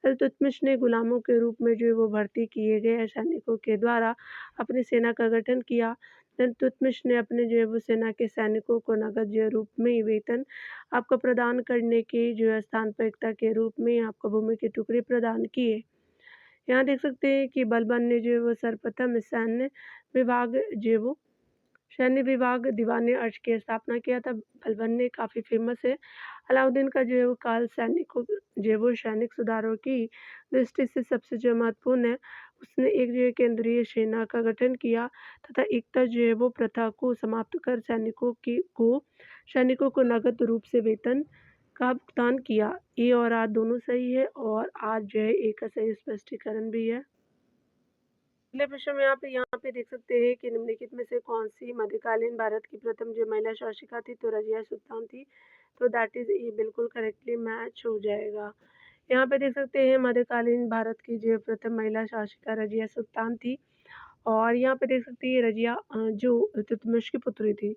इल्तुतमिश ने गुलामों के रूप में जो है वो भर्ती किए गए सैनिकों के द्वारा अपनी सेना का गठन किया। इल्तुतमिश ने अपने जो है वो सेना के सैनिकों को नकद जो रूप में वेतन आपको प्रदान करने के जो है स्थानपेक्षता के रूप में आपको भूमि के टुकड़े प्रदान किए। यहाँ देख सकते हैं कि बलबन ने जो है वो सर्वप्रथम सैन्य विभाग दीवान अर्श की स्थापना किया था। बलबन ने काफ़ी फेमस है। अलाउद्दीन का जो है वो काल सैनिकों जो है वो सैनिक सुधारों की दृष्टि से सबसे जो महत्वपूर्ण है। उसने एक जो है केंद्रीय सेना का गठन किया तथा एकता जो है वो प्रथा को समाप्त कर सैनिकों को नगद रूप से वेतन का भुगतान किया। ए और आर दोनों सही है और आज जो है ए का सही स्पष्टीकरण भी है। अगले प्रश्न में आप यहाँ पे देख सकते हैं कि निम्नलिखित में से कौन सी मध्यकालीन भारत की प्रथम जो महिला शासिका थी तो रजिया सुल्तान थी। तो दैट इज ये बिल्कुल करेक्टली मैच हो जाएगा। यहाँ पे देख सकते हैं मध्यकालीन भारत की जो प्रथम महिला शासिका रजिया सुल्तान थी। और यहाँ पे देख सकते हैं रजिया जो इल्तुतमिश की पुत्री थी।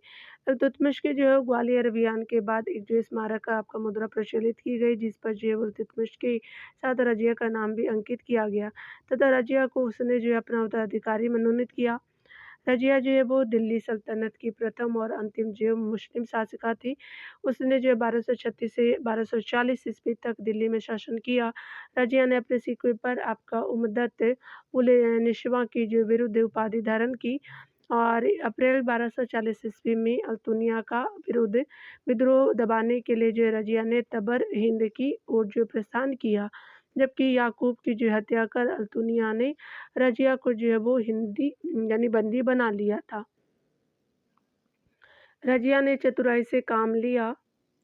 इल्तुतमिश के जो है ग्वालियर अभियान के बाद एक जो स्मारक का आपका मुद्रा प्रचलित की गई जिस पर जो है वो इल्तुतमिश के साथ रजिया का नाम भी अंकित किया गया तथा रजिया को उसने जो है अपना उत्तराधिकारी मनोनीत किया। रजिया जो है वो दिल्ली सल्तनत की प्रथम और अंतिम जो मुस्लिम शासिका थी। उसने जो 1236 से 1240 ईस्वी तक दिल्ली में शासन किया। रजिया ने अपने सिक्के पर आपका उम्मदत उल निशवा की जो विरुद्ध उपाधि धारण की और अप्रैल 1240 ईस्वी में अल्तुनिया का विरुद्ध विद्रोह दबाने के लिए जो रजिया ने तबर हिंद की ओर जो प्रस्थान किया। जबकि याकूब की जो हत्या कर अल्तुनिया ने रजिया को जो है वो हिंदी यानी बंदी बना लिया था। रजिया ने चतुराई से काम लिया,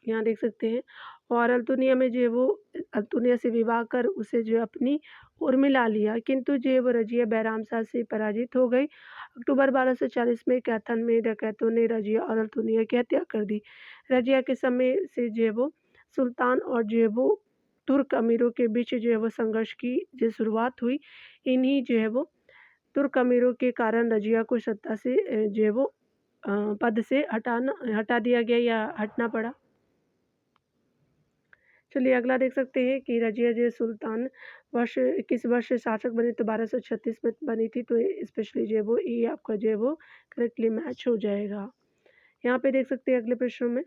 यहाँ देख सकते हैं, और अल्तुनिया में जो है वो अल्तुनिया से विवाह कर उसे जो अपनी ओर मिला लिया, किंतु जो है वो रजिया बैराम शाह से पराजित हो गई। अक्टूबर 1240 में कैथन में डकैतों ने रजिया और अल्तुनिया की हत्या कर दी। रजिया के समय से जो है वो सुल्तान और जो है वो तुर्क अमीरों के बीच जो है वो संघर्ष की जो शुरुआत हुई। इन्हीं जो है वो तुर्क अमीरों के कारण रजिया को सत्ता से जो है वो पद से हटा दिया गया या हटना पड़ा। चलिए अगला देख सकते हैं कि रजिया जो सुल्तान वर्ष किस वर्ष शासक बनी तो 1236 में बनी थी। तो स्पेशली जो है वो ये आपका जो है वो करेक्टली मैच हो जाएगा। यहाँ पे देख सकते हैं अगले प्रश्न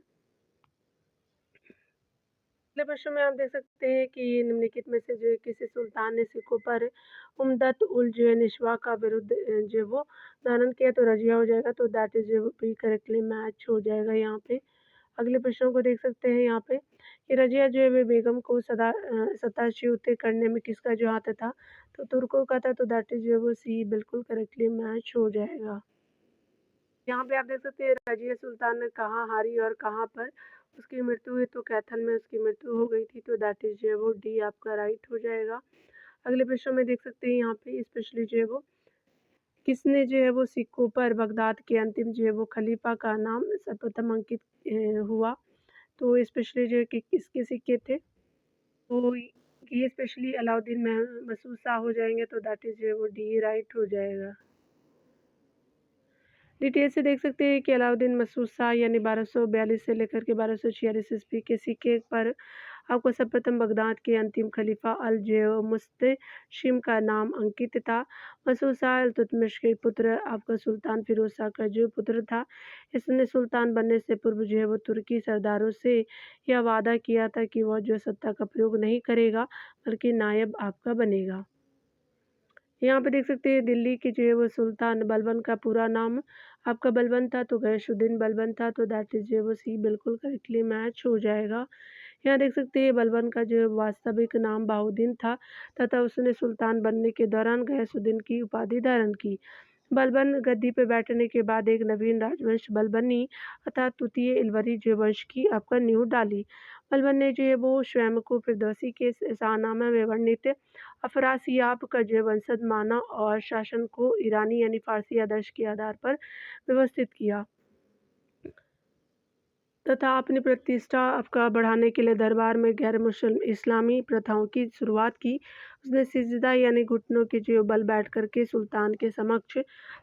में आप देख सकते हैं कि निम्नलिखित में से जो है किसी सुल्तान ने सिखों पर उम्मदत उल जो है निशवा का विरुद्ध जो वो धारण किया तो रजिया हो जाएगा। तो दैट इज जो भी करेक्टली मैच हो जाएगा। यहाँ पे अगले प्रश्नों को देख सकते हैं यहाँ पे कि रजिया जो है वे बेगम को सताच्युत करने में किसका जो हाथ था तो तुर्कों का था। तो दैट इज जो वो सी बिल्कुल करेक्टली मैच हो जाएगा। यहाँ पे आप देख सकते हैं रजिया सुल्तान ने कहाँ हारी और कहाँ पर उसकी मृत्यु हुई तो कैथल में उसकी मृत्यु हो गई थी। तो दैट इज जो है वो डी आपका राइट हो जाएगा। अगले प्रश्न में देख सकते हैं यहाँ पे स्पेशली जो है वो किसने जो है वो सिक्कों पर बगदाद के अंतिम जो है वो खलीफा का नाम सर्वप्रथम अंकित हुआ। तो स्पेशली जो है कि किसके सिक्के थे तो ये स्पेशली अलाउद्दीन महमूद शाह हो जाएंगे। तो दैट इज जो है वो डी राइट हो जाएगा। डिटेल से देख सकते हैं कि अलाउद्दीन मसूद शाह यानी 1242 से लेकर के 1246 ईस्वी के सिक्के पर आपको सर्वप्रथम बगदाद के अंतिम खलीफा अल जो मुस्तशिम का नाम अंकित था। मसूद शाह इल्तुतमिश के पुत्र आपका सुल्तान फिरोज शाह का जो पुत्र था। इसने सुल्तान बनने से पूर्व जो है वो तुर्की सरदारों से यह वादा किया था कि वह जो सत्ता का प्रयोग नहीं करेगा बल्कि नायब आपका बनेगा। यहाँ पे देख सकते हैं दिल्ली के जो है वो सुल्तान बलबन का पूरा नाम आपका बलबन था तो गैसुद्दीन बलबन था। तो दैट इज जो है वो सी बिल्कुल करेक्टली मैच हो जाएगा। यहाँ देख सकते हैं बलबन का जो है वास्तविक नाम बहाउद्दीन था तथा उसने सुल्तान बनने के दौरान गैसुद्दीन की उपाधि धारण की। बलबन गद्दी पर बैठने के बाद एक नवीन राजवंश बलबनी अर्थात तृतीय इलवरी जो वंश की आपका नींव डाली। बलबन ने जो है वो स्वयं को फिरदौसी के शाहनामा में वर्णित अफरासियाब का जो वंशज माना और शासन को ईरानी यानी फारसी आदर्श के आधार पर व्यवस्थित किया तथा अपनी प्रतिष्ठा आपका बढ़ाने के लिए दरबार में गैर मुस्लिम इस्लामी प्रथाओं की शुरुआत की। उसने सिजदा यानी घुटनों के जो बल बैठ करके सुल्तान के समक्ष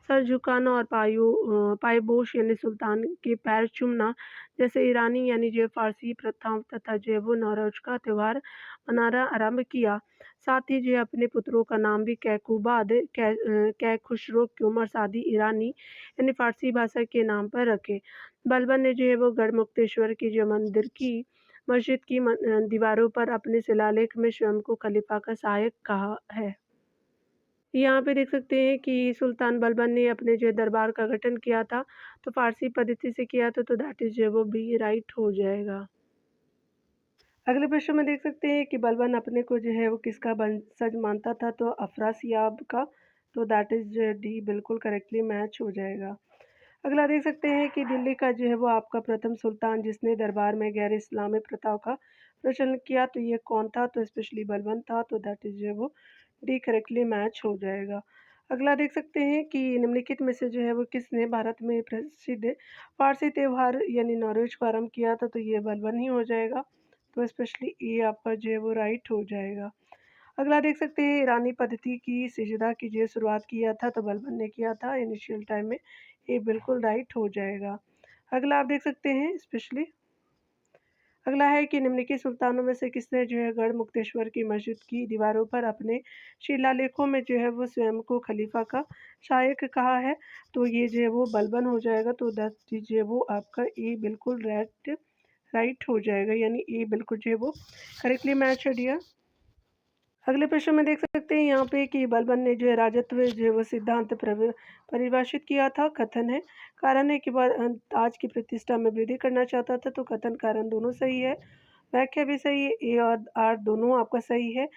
सर झुकाना और पायपोश यानी सुल्तान के पैर चूमना जैसे ईरानी यानी जो फ़ारसी प्रथाओं तथा जो है वो नौरोज़ का त्योहार मनाना आरंभ किया। साथ ही जो है अपने पुत्रों का नाम भी कैकुबाद, कैखुसरो, क्युमर सादी ईरानी यानी फ़ारसी भाषा के नाम पर रखे। बलबन ने जो है वो गढ़मुक्तेश्वर की जो मंदिर की मस्जिद की दीवारों पर अपने शिलालेख में स्वयं को खलीफा का सहायक कहा है। यहाँ पे देख सकते हैं कि सुल्तान बलबन ने अपने जो दरबार का गठन किया था, तो फ़ारसी पद्धति से किया था, तो दैट इज़ जो है वो बी राइट हो जाएगा। अगले प्रश्न में देख सकते हैं कि बलबन अपने को जो है वो किसका वंशज मानता था, तो अफ़रासियाब का, तो दैट इज़ डी बिल्कुल करेक्टली मैच हो जाएगा। अगला देख सकते हैं कि दिल्ली का जो है वो आपका प्रथम सुल्तान जिसने दरबार में गैर इस्लामी प्रथाओं का प्रचलन किया, तो ये कौन था, तो स्पेशली बलबन था, तो दैट इज़ जो है वो डी करेक्टली मैच हो जाएगा। अगला देख सकते हैं कि निम्नलिखित में से जो है वो किसने भारत में प्रसिद्ध फ़ारसी त्योहार यानी नौरोज़ को आरंभ किया था, तो ये बलबन ही हो जाएगा। तो स्पेशली ये आपका जो है वो राइट हो जाएगा। अगला देख सकते हैं ईरानी पद्धति की सिजदा की जो शुरुआत किया था, तो बलबन ने किया था इनिशियल टाइम में, ये बिल्कुल राइट हो जाएगा। अगला आप देख सकते हैं स्पेशली अगला है कि निम्नलिखित सुल्तानों में से किसने जो है गढ़मुक्तेश्वर की मस्जिद की दीवारों पर अपने शिलालेखों में जो है वो स्वयं को खलीफा का शायक कहा है, तो ये जो है वो बलबन हो जाएगा। तो दैट जो है वो आपका ए बिल्कुल राइट हो जाएगा, यानी ए बिल्कुल जो है वो करेक्टली मैच है डियर। अगले प्रश्न में देख सकते हैं यहाँ पे कि बलबन ने जो है राजत्व जो है वो सिद्धांत परिभाषित किया था। कथन है, कारण है कि वह ताज की प्रतिष्ठा में वृद्धि करना चाहता था, तो कथन कारण दोनों सही है, व्याख्या भी सही है, ए और आर दोनों आपका सही है,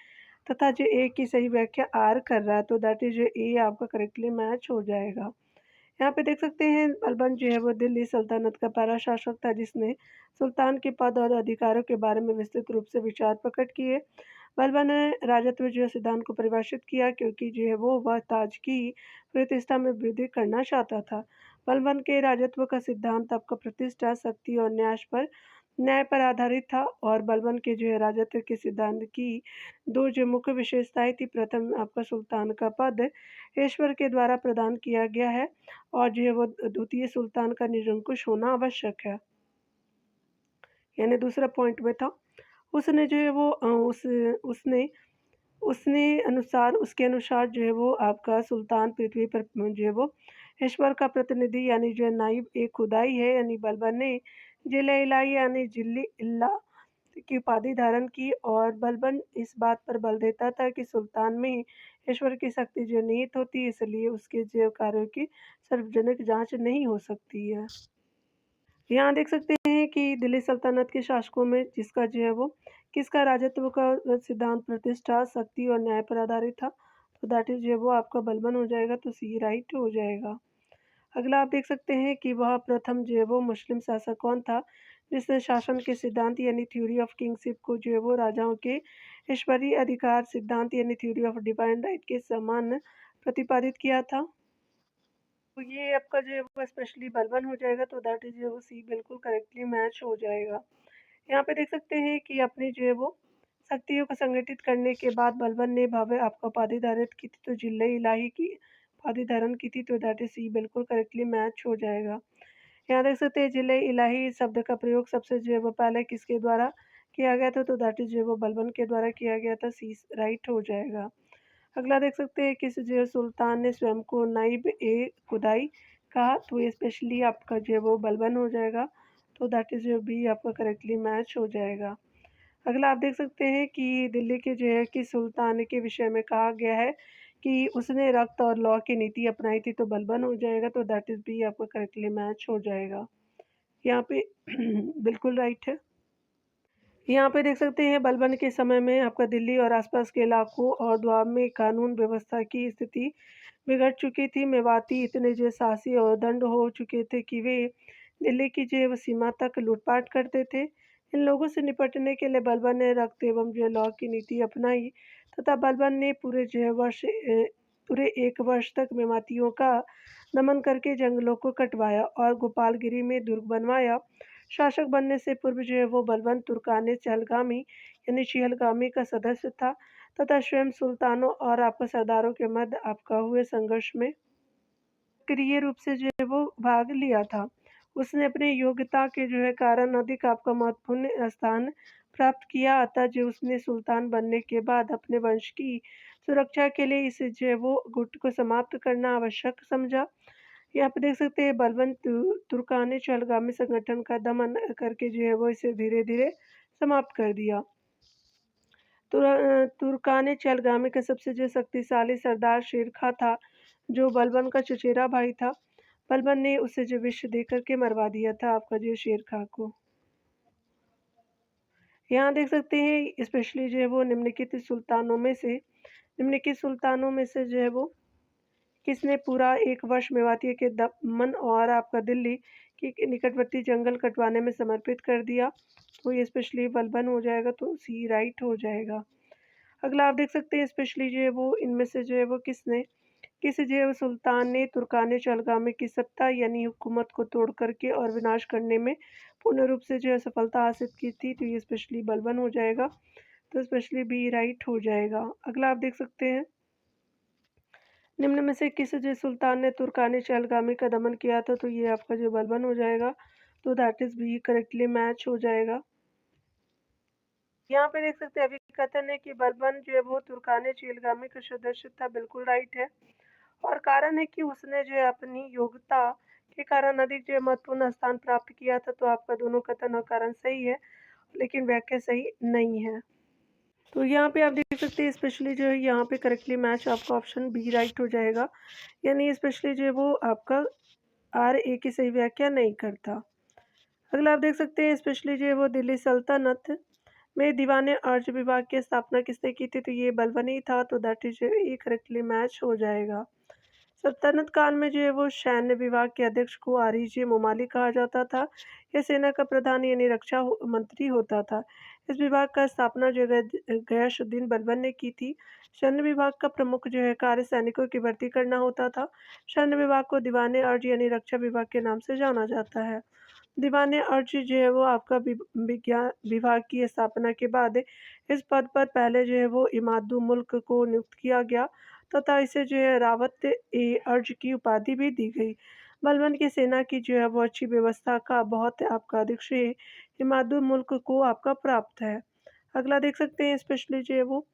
तथा जो ए की सही व्याख्या आर कर रहा है, तो दैट इज ए आपका करेक्टली मैच हो जाएगा। यहाँ पे देख सकते हैं बलबन जो है वो दिल्ली सल्तनत का पहला शासक था जिसने सुल्तान के पद और अधिकारों के बारे में विस्तृत रूप से विचार प्रकट किए। बलबन ने राजत्व जो है सिद्धांत को परिभाषित किया क्योंकि जो है वो वह ताज की प्रतिष्ठा में वृद्धि करना चाहता था। बलबन के राजत्व का सिद्धांत आपका प्रतिष्ठा, शक्ति और न्याय पर आधारित था, और बलबन के जो है राजत्व के सिद्धांत की दो जो मुख्य विशेषताएं थी, प्रथम आपका सुल्तान का पद ईश्वर के द्वारा प्रदान किया गया है, और जो है वो द्वितीय सुल्तान का निरंकुश होना आवश्यक है, यानी दूसरा पॉइंट में था। उसने जो है वो उसने उसने अनुसार उसके अनुसार जो है वो आपका सुल्तान पृथ्वी पर जो है वो ईश्वर का प्रतिनिधि यानी जो है नाइब एक खुदाई है, यानी बलबन ने जिले इलाही यानी जिल्ली इल्ला की उपाधि धारण की, और बलबन इस बात पर बल देता था कि सुल्तान में ईश्वर की शक्ति जो निहित होती है, इसलिए उसके जो कार्यों की सार्वजनिक जांच नहीं हो सकती है। यहाँ देख सकते हैं कि दिल्ली सल्तनत के शासकों में जिसका जो है वो किसका राजत्व का सिद्धांत प्रतिष्ठा, शक्ति और न्याय पर आधारित था, तो दैट इज जो है वो आपका बलबन हो जाएगा, तो सी राइट हो जाएगा। अगला आप देख सकते हैं कि वह प्रथम जो है वो मुस्लिम शासक कौन था जिसने शासन के सिद्धांत यानी थ्योरी ऑफ किंगशिप को जो है वो राजाओं के ईश्वरीय अधिकार सिद्धांत यानी थ्योरी ऑफ डिवाइन राइट के समान प्रतिपादित किया था। तो ये आपका जो है वो स्पेशली बलबन हो जाएगा, तो दैट इज जो है वो सी बिल्कुल करेक्टली मैच हो जाएगा। यहाँ पे देख सकते हैं कि अपनी जो है वो शक्तियों को संगठित करने के बाद बलबन ने भव्य आपका उपाधि धारित की थी, तो जिले इलाही की उपाधि धारण की थी, तो दैट इज सी बिल्कुल करेक्टली मैच हो जाएगा। यहाँ देख सकते हैं जिले इलाही शब्द का प्रयोग सबसे जो है वो पहले किसके द्वारा किया गया था, तो दैट इज जो है वो बलबन के द्वारा किया गया था, सी राइट हो जाएगा। अगला देख सकते हैं किस जो है सुल्तान ने स्वयं को नाइब ए खुदाई कहा, तो ये स्पेशली आपका जो है वो बलबन हो जाएगा, तो दैट इज जो बी आपका करेक्टली मैच हो जाएगा। अगला आप देख सकते हैं कि दिल्ली के जो है कि सुल्तान के विषय में कहा गया है कि उसने रक्त और लौ की नीति अपनाई थी, तो बलबन हो जाएगा, तो दैट इज बी आपका करेक्टली मैच हो जाएगा। यहाँ पे बिल्कुल राइट है। यहाँ पे देख सकते हैं बलबन के समय में आपका दिल्ली और आसपास के इलाकों और द्वाब में कानून व्यवस्था की स्थिति बिगड़ चुकी थी। मेवाती इतने जो साहसी और दंड हो चुके थे कि वे दिल्ली की जो है वो सीमा तक लूटपाट करते थे। इन लोगों से निपटने के लिए बलबन ने रक्त एवं जो है लॉ की नीति अपनाई, तथा बलबन ने पूरे 1 वर्ष तक मेवातियों का दमन करके जंगलों को कटवाया और गोपालगिरी में दुर्ग बनवाया। शासक बनने से पूर्व जो है वो बलबन तुर्काने चहलगामी यानी चिहलगामी का सदस्य था तथा स्वयं सुल्तानों और आपका सरदारों के मध्य आपका हुए संघर्ष में सक्रिय रूप से जो है वो भाग लिया था। उसने अपनी योग्यता के जो है कारण अधिक आपका महत्वपूर्ण स्थान प्राप्त किया, अतः जो उसने सुल्तान बनने के बाद अपने वंश की सुरक्षा के लिए इस जो है वो गुट को समाप्त करना आवश्यक समझा। यहाँ पे देख सकते हैं बलबन तुर्कानी चहलगामी संगठन का दमन करके जो है वो इसे धीरे-धीरे समाप्त कर दिया। तुर्कानी चहलगामी का सबसे जो शक्तिशाली सरदार शेरखा था, जो बलबन का चचेरा भाई था। बलबन ने उसे जो विष देकर के मरवा दिया था आपका जो शेरखा को। यहाँ देख सकते हैं स्पेशली जो है वो निम्नलिखित सुल्तानों में से जो है वो किसने पूरा 1 वर्ष मेवातियों के दमन और आपका दिल्ली के निकटवर्ती जंगल कटवाने में समर्पित कर दिया। तो ये स्पेशली बलबन हो जाएगा, तो सी राइट हो जाएगा। अगला आप देख सकते हैं स्पेशली जो है वो इनमें से जो है वो किस जो है वो सुल्तान ने तुर्कान चहलगामी की सत्ता यानी हुकूमत को तोड़ करके और विनाश करने में पूर्ण रूप से जो है सफलता हासिल की थी, तो ये स्पेशली बलबन हो जाएगा। तो स्पेशली बी राइट हो जाएगा। अगला आप देख सकते हैं निम्न में से किस जो सुल्तान ने तुर्कानी चहलगामी का दमन किया था, तो ये आपका जो बलबन हो जाएगा। तो that is be correctly match हो जाएगा। यहाँ पे देख सकते हैं अभी कथन है कि बलबन जो है वो तुर्कानी चहलगामी का सदस्य था, बिल्कुल राइट है। और कारण है कि उसने जो है अपनी योग्यता के कारण अधिक जो है महत्वपूर्ण स्थान प्राप्त किया था, तो आपका दोनों कथन और कारण सही है, लेकिन व्याख्या सही नहीं है। तो यहाँ पे आप देख सकते हैं स्पेशली जो है यहाँ पे करेक्टली मैच आपका ऑप्शन बी राइट हो जाएगा, यानी स्पेशली जो है वो आपका आर ए की सही व्याख्या नहीं करता। अगला आप देख सकते हैं स्पेशली जो है वो दिल्ली सल्तनत में दीवाने अर्ज विभाग की स्थापना किसने की थी, तो ये बलबन ही था, तो that is a correctly match हो जाएगा। सल्तनत काल में जो है वो सैन्य विभाग के अध्यक्ष को आरिज़ मुमालिक कहा जाता था। यह सेना का प्रधान यानी रक्षा मंत्री होता था। इस विभाग का स्थापना जो है गयासुद्दीन बलबन ने की थी। सैन्य विभाग का प्रमुख जो है कार्य सैनिकों की भर्ती करना होता था। सैन्य विभाग को दीवान अर्ज यानी रक्षा विभाग के नाम से जाना जाता है। दीवान अर्ज जो है वो आपका विज्ञान विभाग की स्थापना के बाद इस पद पर पहले जो है वो इमादुल मुल्क को नियुक्त किया गया तथा इसे जो है रावत ए अर्ज की उपाधि भी दी गई। बलबन की सेना की जो है वो अच्छी व्यवस्था का बहुत आपका अधिक श्रेय इमादुल मुल्क को आपका प्राप्त है। अगला देख सकते हैं स्पेशली जो है वो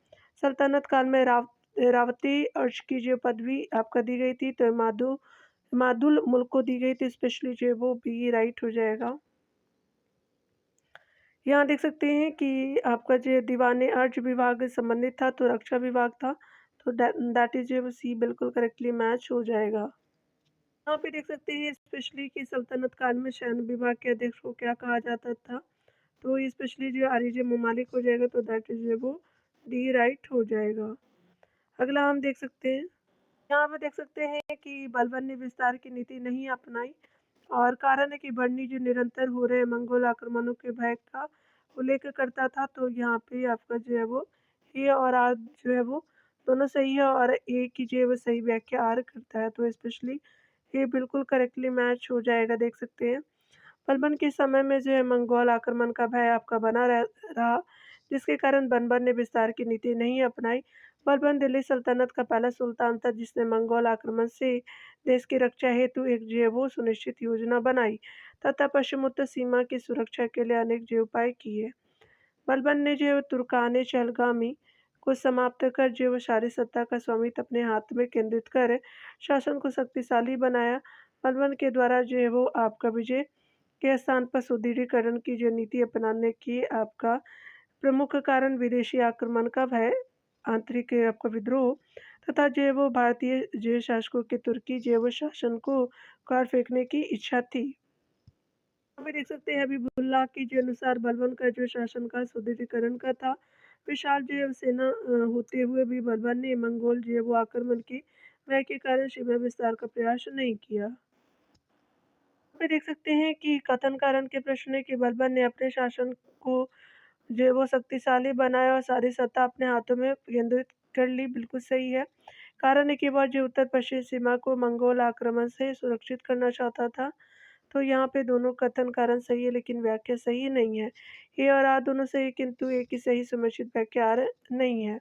सल्तनत काल में रावती अर्ज की जो पदवी आपका दी गई थी, तो इमादुल मुल्क को दी गई थी, स्पेशली जो है वो बी राइट हो जाएगा। यहाँ देख सकते हैं कि आपका जो दीवान अर्ज विभाग संबंधित था, तो रक्षा विभाग था, तो दैट इज जो है सी बिल्कुल करेक्टली मैच हो जाएगा। यहाँ पे देख सकते हैं स्पेशली कि सल्तनत काल में सैन्य विभाग के अध्यक्ष को क्या कहा जाता था, तो ये स्पेशली जो आरिज़ मुमालिक हो जाएगा, तो दैट इज वो डी राइट हो जाएगा। अगला हम देख सकते हैं यहाँ पे देख सकते हैं कि बलबन ने विस्तार की नीति नहीं अपनाई और कारण है कि बढ़नी जो निरंतर हो रहे मंगोल आक्रमणों के भय का उल्लेख करता था, तो यहाँ पे आपका जो है वो ए और आर जो है वो दोनों सही है और ए की जो है वो सही व्याख्या आर करता है, तो स्पेशली ये बिल्कुल करेक्टली मैच हो जाएगा। देख सकते हैं बलबन के समय में जो है मंगोल आक्रमण का भय आपका बना रहा, जिसके कारण बलबन ने विस्तार की नीति नहीं अपनाई। बलबन दिल्ली सल्तनत का पहला सुल्तान था जिसने मंगोल आक्रमण से देश की रक्षा हेतु एक जो है वो सुनिश्चित योजना बनाई तथा पश्चिमोत्तर सीमा की सुरक्षा के लिए अनेक जो उपाय किए। बलबन ने जो है तुर्कान चहलगामी को समाप्त कर जो वो सारी सत्ता का स्वामित्व अपने हाथ में केंद्रित कर शासन को शक्तिशाली बनाया। बलबन के द्वारा जो है वो आपका विजय के स्थान पर सुदृढ़ीकरण की जो नीति अपनाने की आपका प्रमुख कारण विदेशी आक्रमण का भय, आंतरिक आपका विद्रोह तथा जो है वो भारतीय जो है शासकों के तुर्की जो है वो शासन को उखाड़ फेंकने की इच्छा थी। यहाँ पे देख सकते हैं हबीबुल्लाह के जो अनुसार बलबन का जो शासन का सुदृढ़ीकरण का था। विशाल जो है सेना होते हुए भी बलबन ने मंगोल जो है वो आक्रमण की भय के कारण सीमा विस्तार का प्रयास नहीं किया। पे देख सकते हैं कि कथन कारण के प्रश्न है कि बलबन ने अपने शासन को जो है वो शक्तिशाली बनाया और सारी सत्ता अपने हाथों में केंद्रित कर ली, बिल्कुल सही है। कारण है कि वह जो उत्तर पश्चिम सीमा को मंगोल आक्रमण से सुरक्षित करना चाहता था, तो यहाँ पे दोनों कथन कारण सही है लेकिन व्याख्या सही नहीं है। ए और आ दोनों सही है किंतु ए की सही समुचित व्याख्या आर नहीं है।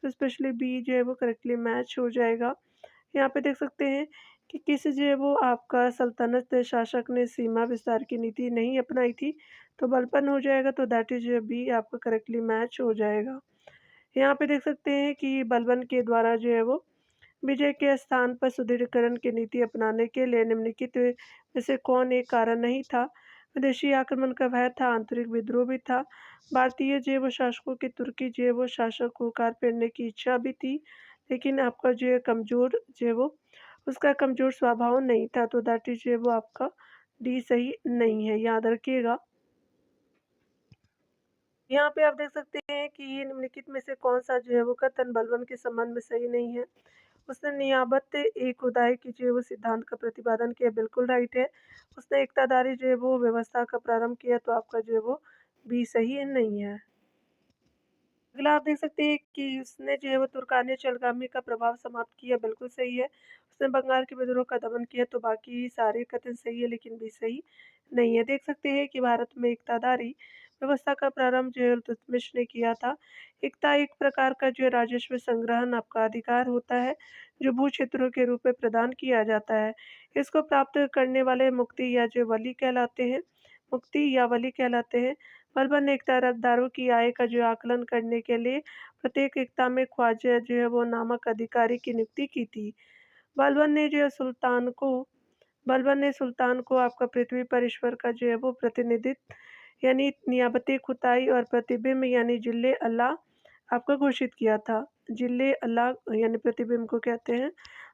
तो स्पेशली बी जो है वो करेक्टली मैच हो जाएगा। यहाँ पे देख सकते हैं कि किसी जो है वो आपका सल्तनत शासक ने सीमा विस्तार की नीति नहीं अपनाई थी, तो बलपन हो जाएगा, तो दैट इज़ बी आपका करेक्टली मैच हो जाएगा। यहाँ पे देख सकते हैं कि बलबन के द्वारा जो है वो विजय के स्थान पर सुदृढ़ीकरण की नीति अपनाने के लिए निम्नलिखित में से कौन एक कारण नहीं था? विदेशी आक्रमण का भय था, आंतरिक विद्रोह भी था, भारतीय जो है वो शासकों की तुर्की जो है वो शासक को उखाड़ फेरने की इच्छा भी थी, लेकिन आपका जो है कमज़ोर जो है वो उसका कमज़ोर स्वभाव नहीं था, तो दैट इज़ जो है वो आपका डी सही नहीं है, याद रखिएगा। यहाँ पे आप देख सकते हैं कि ये निम्नलिखित में से कौन-सा जो है वो कथन बलबन के संबंध में सही नहीं है। उसने नियाबत ए खुदाई की जो है वो सिद्धांत का प्रतिपादन किया, बिल्कुल राइट है। उसने एकतादारी जो है वो व्यवस्था का प्रारंभ किया, तो आपका जो है वो बी सही नहीं है। अगला आप देख सकते हैं कि उसने जो है वो तुर्कानी चलगामी का प्रभाव समाप्त किया, बिल्कुल सही है। उसने बंगाल के विद्रोह का दमन किया, तो बाकी सारे कथन सही है लेकिन बी सही नहीं है। देख सकते हैं कि भारत में एकतादारी व्यवस्था का प्रारंभ जो है इल्तुतमिश ने किया था। एकता एक प्रकार का जो है राजस्व संग्रहण आपका अधिकार होता है, जो भू क्षेत्रों के रूप में प्रदान किया जाता है। इसको प्राप्त करने वाले मुक्ति या जो वली कहलाते हैं, मुक्ति या वली कहलाते हैं। बलबन ने इक़्तिदारों की आय का जो आकलन करने के लिए प्रत्येक इक्ता में ख्वाजा जो है वो नामक अधिकारी की नियुक्ति की थी। बलबन ने जो है बलबन ने सुल्तान को आपका पृथ्वी पर ईश्वर का जो है वो प्रतिनिधित्व यानी नियाबती खुदाई और प्रतिबिंब यानी जिल्ले अल्लाह आपका घोषित किया था। जिल्ले अल्लाह यानी प्रतिबिंब को कहते हैं।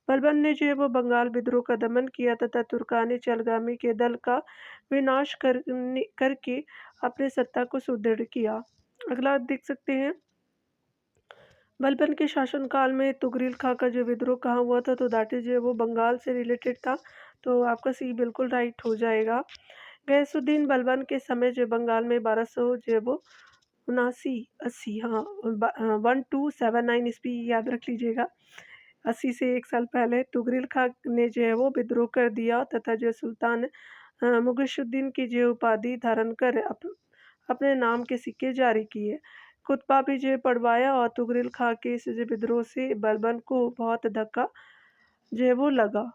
बलबन ने जो है वो बंगाल विद्रोह का दमन किया तथा तुर्कानी चलगामी के दल का विनाश करके अपनी सत्ता को सुदृढ़ किया। अगला आप देख सकते हैं, बलबन के शासनकाल में तुगरिल खां का जो विद्रोह कहाँ हुआ था, तो दैट इज़ जो है वो बंगाल से रिलेटेड था, तो आपका सी बिल्कुल राइट हो जाएगा। गयासुद्दीन बलबन के समय जो बंगाल में 1200 जो है वो 79 80 हाँ 1279 ईस्वी याद रख लीजिएगा। 80 से 1 साल पहले तुगरिल खां ने जो है वो विद्रोह कर दिया तथा जो सुल्तान मुगीशुद्दीन की जो उपाधि धारण कर अपने नाम के सिक्के जारी किए। खुतबा भी जो पढ़वाया और तुगरिल खां के इस जो विद्रोह से बलबन को बहुत धक्का जो है वो लगा,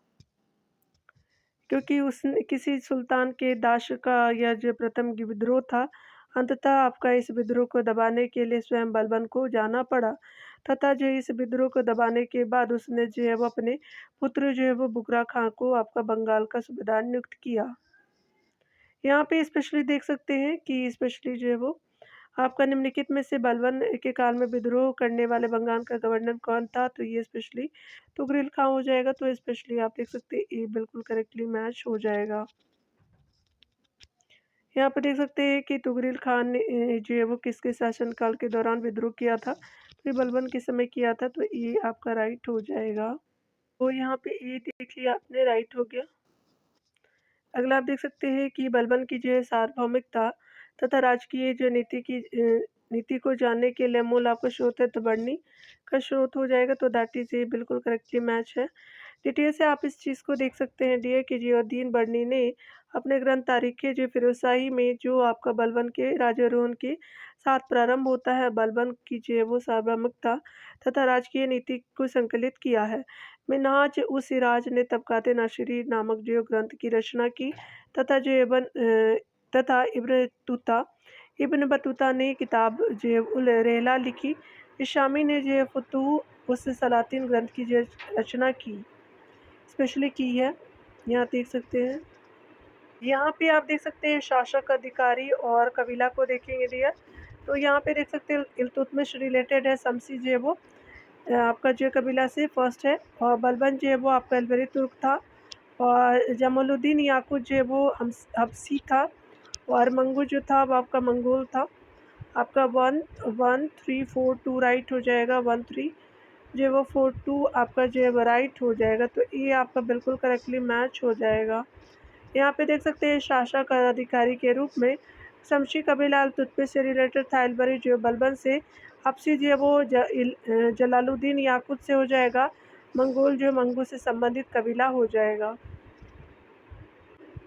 क्योंकि उसने किसी सुल्तान के दाश का यह जो प्रथम विद्रोह था। अंततः आपका इस विद्रोह को दबाने के लिए स्वयं बलबन को जाना पड़ा तथा जो इस विद्रोह को दबाने के बाद उसने जो है वो अपने पुत्र जो है वो बुगरा खां को आपका बंगाल का सूबेदार नियुक्त किया। यहाँ पे स्पेशली देख सकते हैं कि स्पेशली जो है वो आपका निम्नलिखित में से बलबन के काल में विद्रोह करने वाले बंगाल का गवर्नर कौन था, तो ये स्पेशली तुगरिल खां हो जाएगा। तो स्पेशली आप देख सकते हैं ये बिल्कुल करेक्टली मैच हो जाएगा। यहाँ पे देख सकते हैं कि तुगरिल खान ने जो है वो किसके शासनकाल के दौरान विद्रोह किया था, तो ये बलबन के समय किया था, तो ये आपका राइट हो जाएगा। तो यहाँ पे ये देख लिया आपने, राइट हो गया। अगला आप देख सकते हैं कि बलबन की जो है सार्वभौमिकता तथा राजकीय जो नीति को जानने के लिए मूल आपका स्रोत है, तो बढ़नी का स्रोत हो जाएगा, तो दैट इज़ ये बिल्कुल करेक्टली मैच है। डिटेल से आप इस चीज़ को देख सकते हैं डियर कि जियाउद्दीन बढ़नी ने अपने ग्रंथ तारीख जो फिरोजशाही में जो आपका बलबन के राज्यारोहण के साथ प्रारंभ होता है, बलबन की जो है वो सार्वभौमिकता तथा राजकीय नीति को संकलित किया है। मिन्हाज उस सिराज ने तबकाते नासिरी नामक जो ग्रंथ की रचना की तथा जो तथा इब्न बतूता ने किताब जो है उल रेहला लिखी। शामी ने जो है फुतूह उस सलातीन ग्रंथ की जो रचना की स्पेशली की है। यहाँ देख सकते हैं, यहाँ पे आप देख सकते हैं शासक अधिकारी और कबीला को देखेंगे डियर, तो यहाँ पे देख सकते हैं इल्तुतमिश रिलेटेड है, शमसी जो है वो आपका जो कबीला से फर्स्ट है, और बलबन जो है वो आपका अलवरी तुर्क था, और जमालुद्दीन याकूत जो है वो हब्सी था, और मंगू जो था वो आपका मंगोल था। आपका 1 1 3 4 2 राइट हो जाएगा, 1 3 जो है वो 4 2 आपका जो है वो राइट हो जाएगा, तो ये आपका बिल्कुल करेक्टली मैच हो जाएगा। यहाँ पे देख सकते हैं शासक और अधिकारी के रूप में शमशी कबीला तुत्बे से रिलेटेड था, अलबरी जो बलबन से, हब्सी जो है वो जलालुद्दीन याकूत से हो जाएगा, मंगोल जो मंगू से संबंधित कबीला हो जाएगा।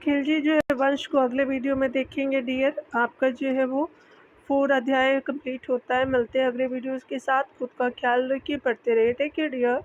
खिलजी जो है वंश को अगले वीडियो में देखेंगे डियर। आपका जो है वो 4 अध्याय कंप्लीट होता है। मिलते हैं अगले वीडियोज़ के साथ। खुद का ख्याल रखिए, पढ़ते रहिए। Take care dear.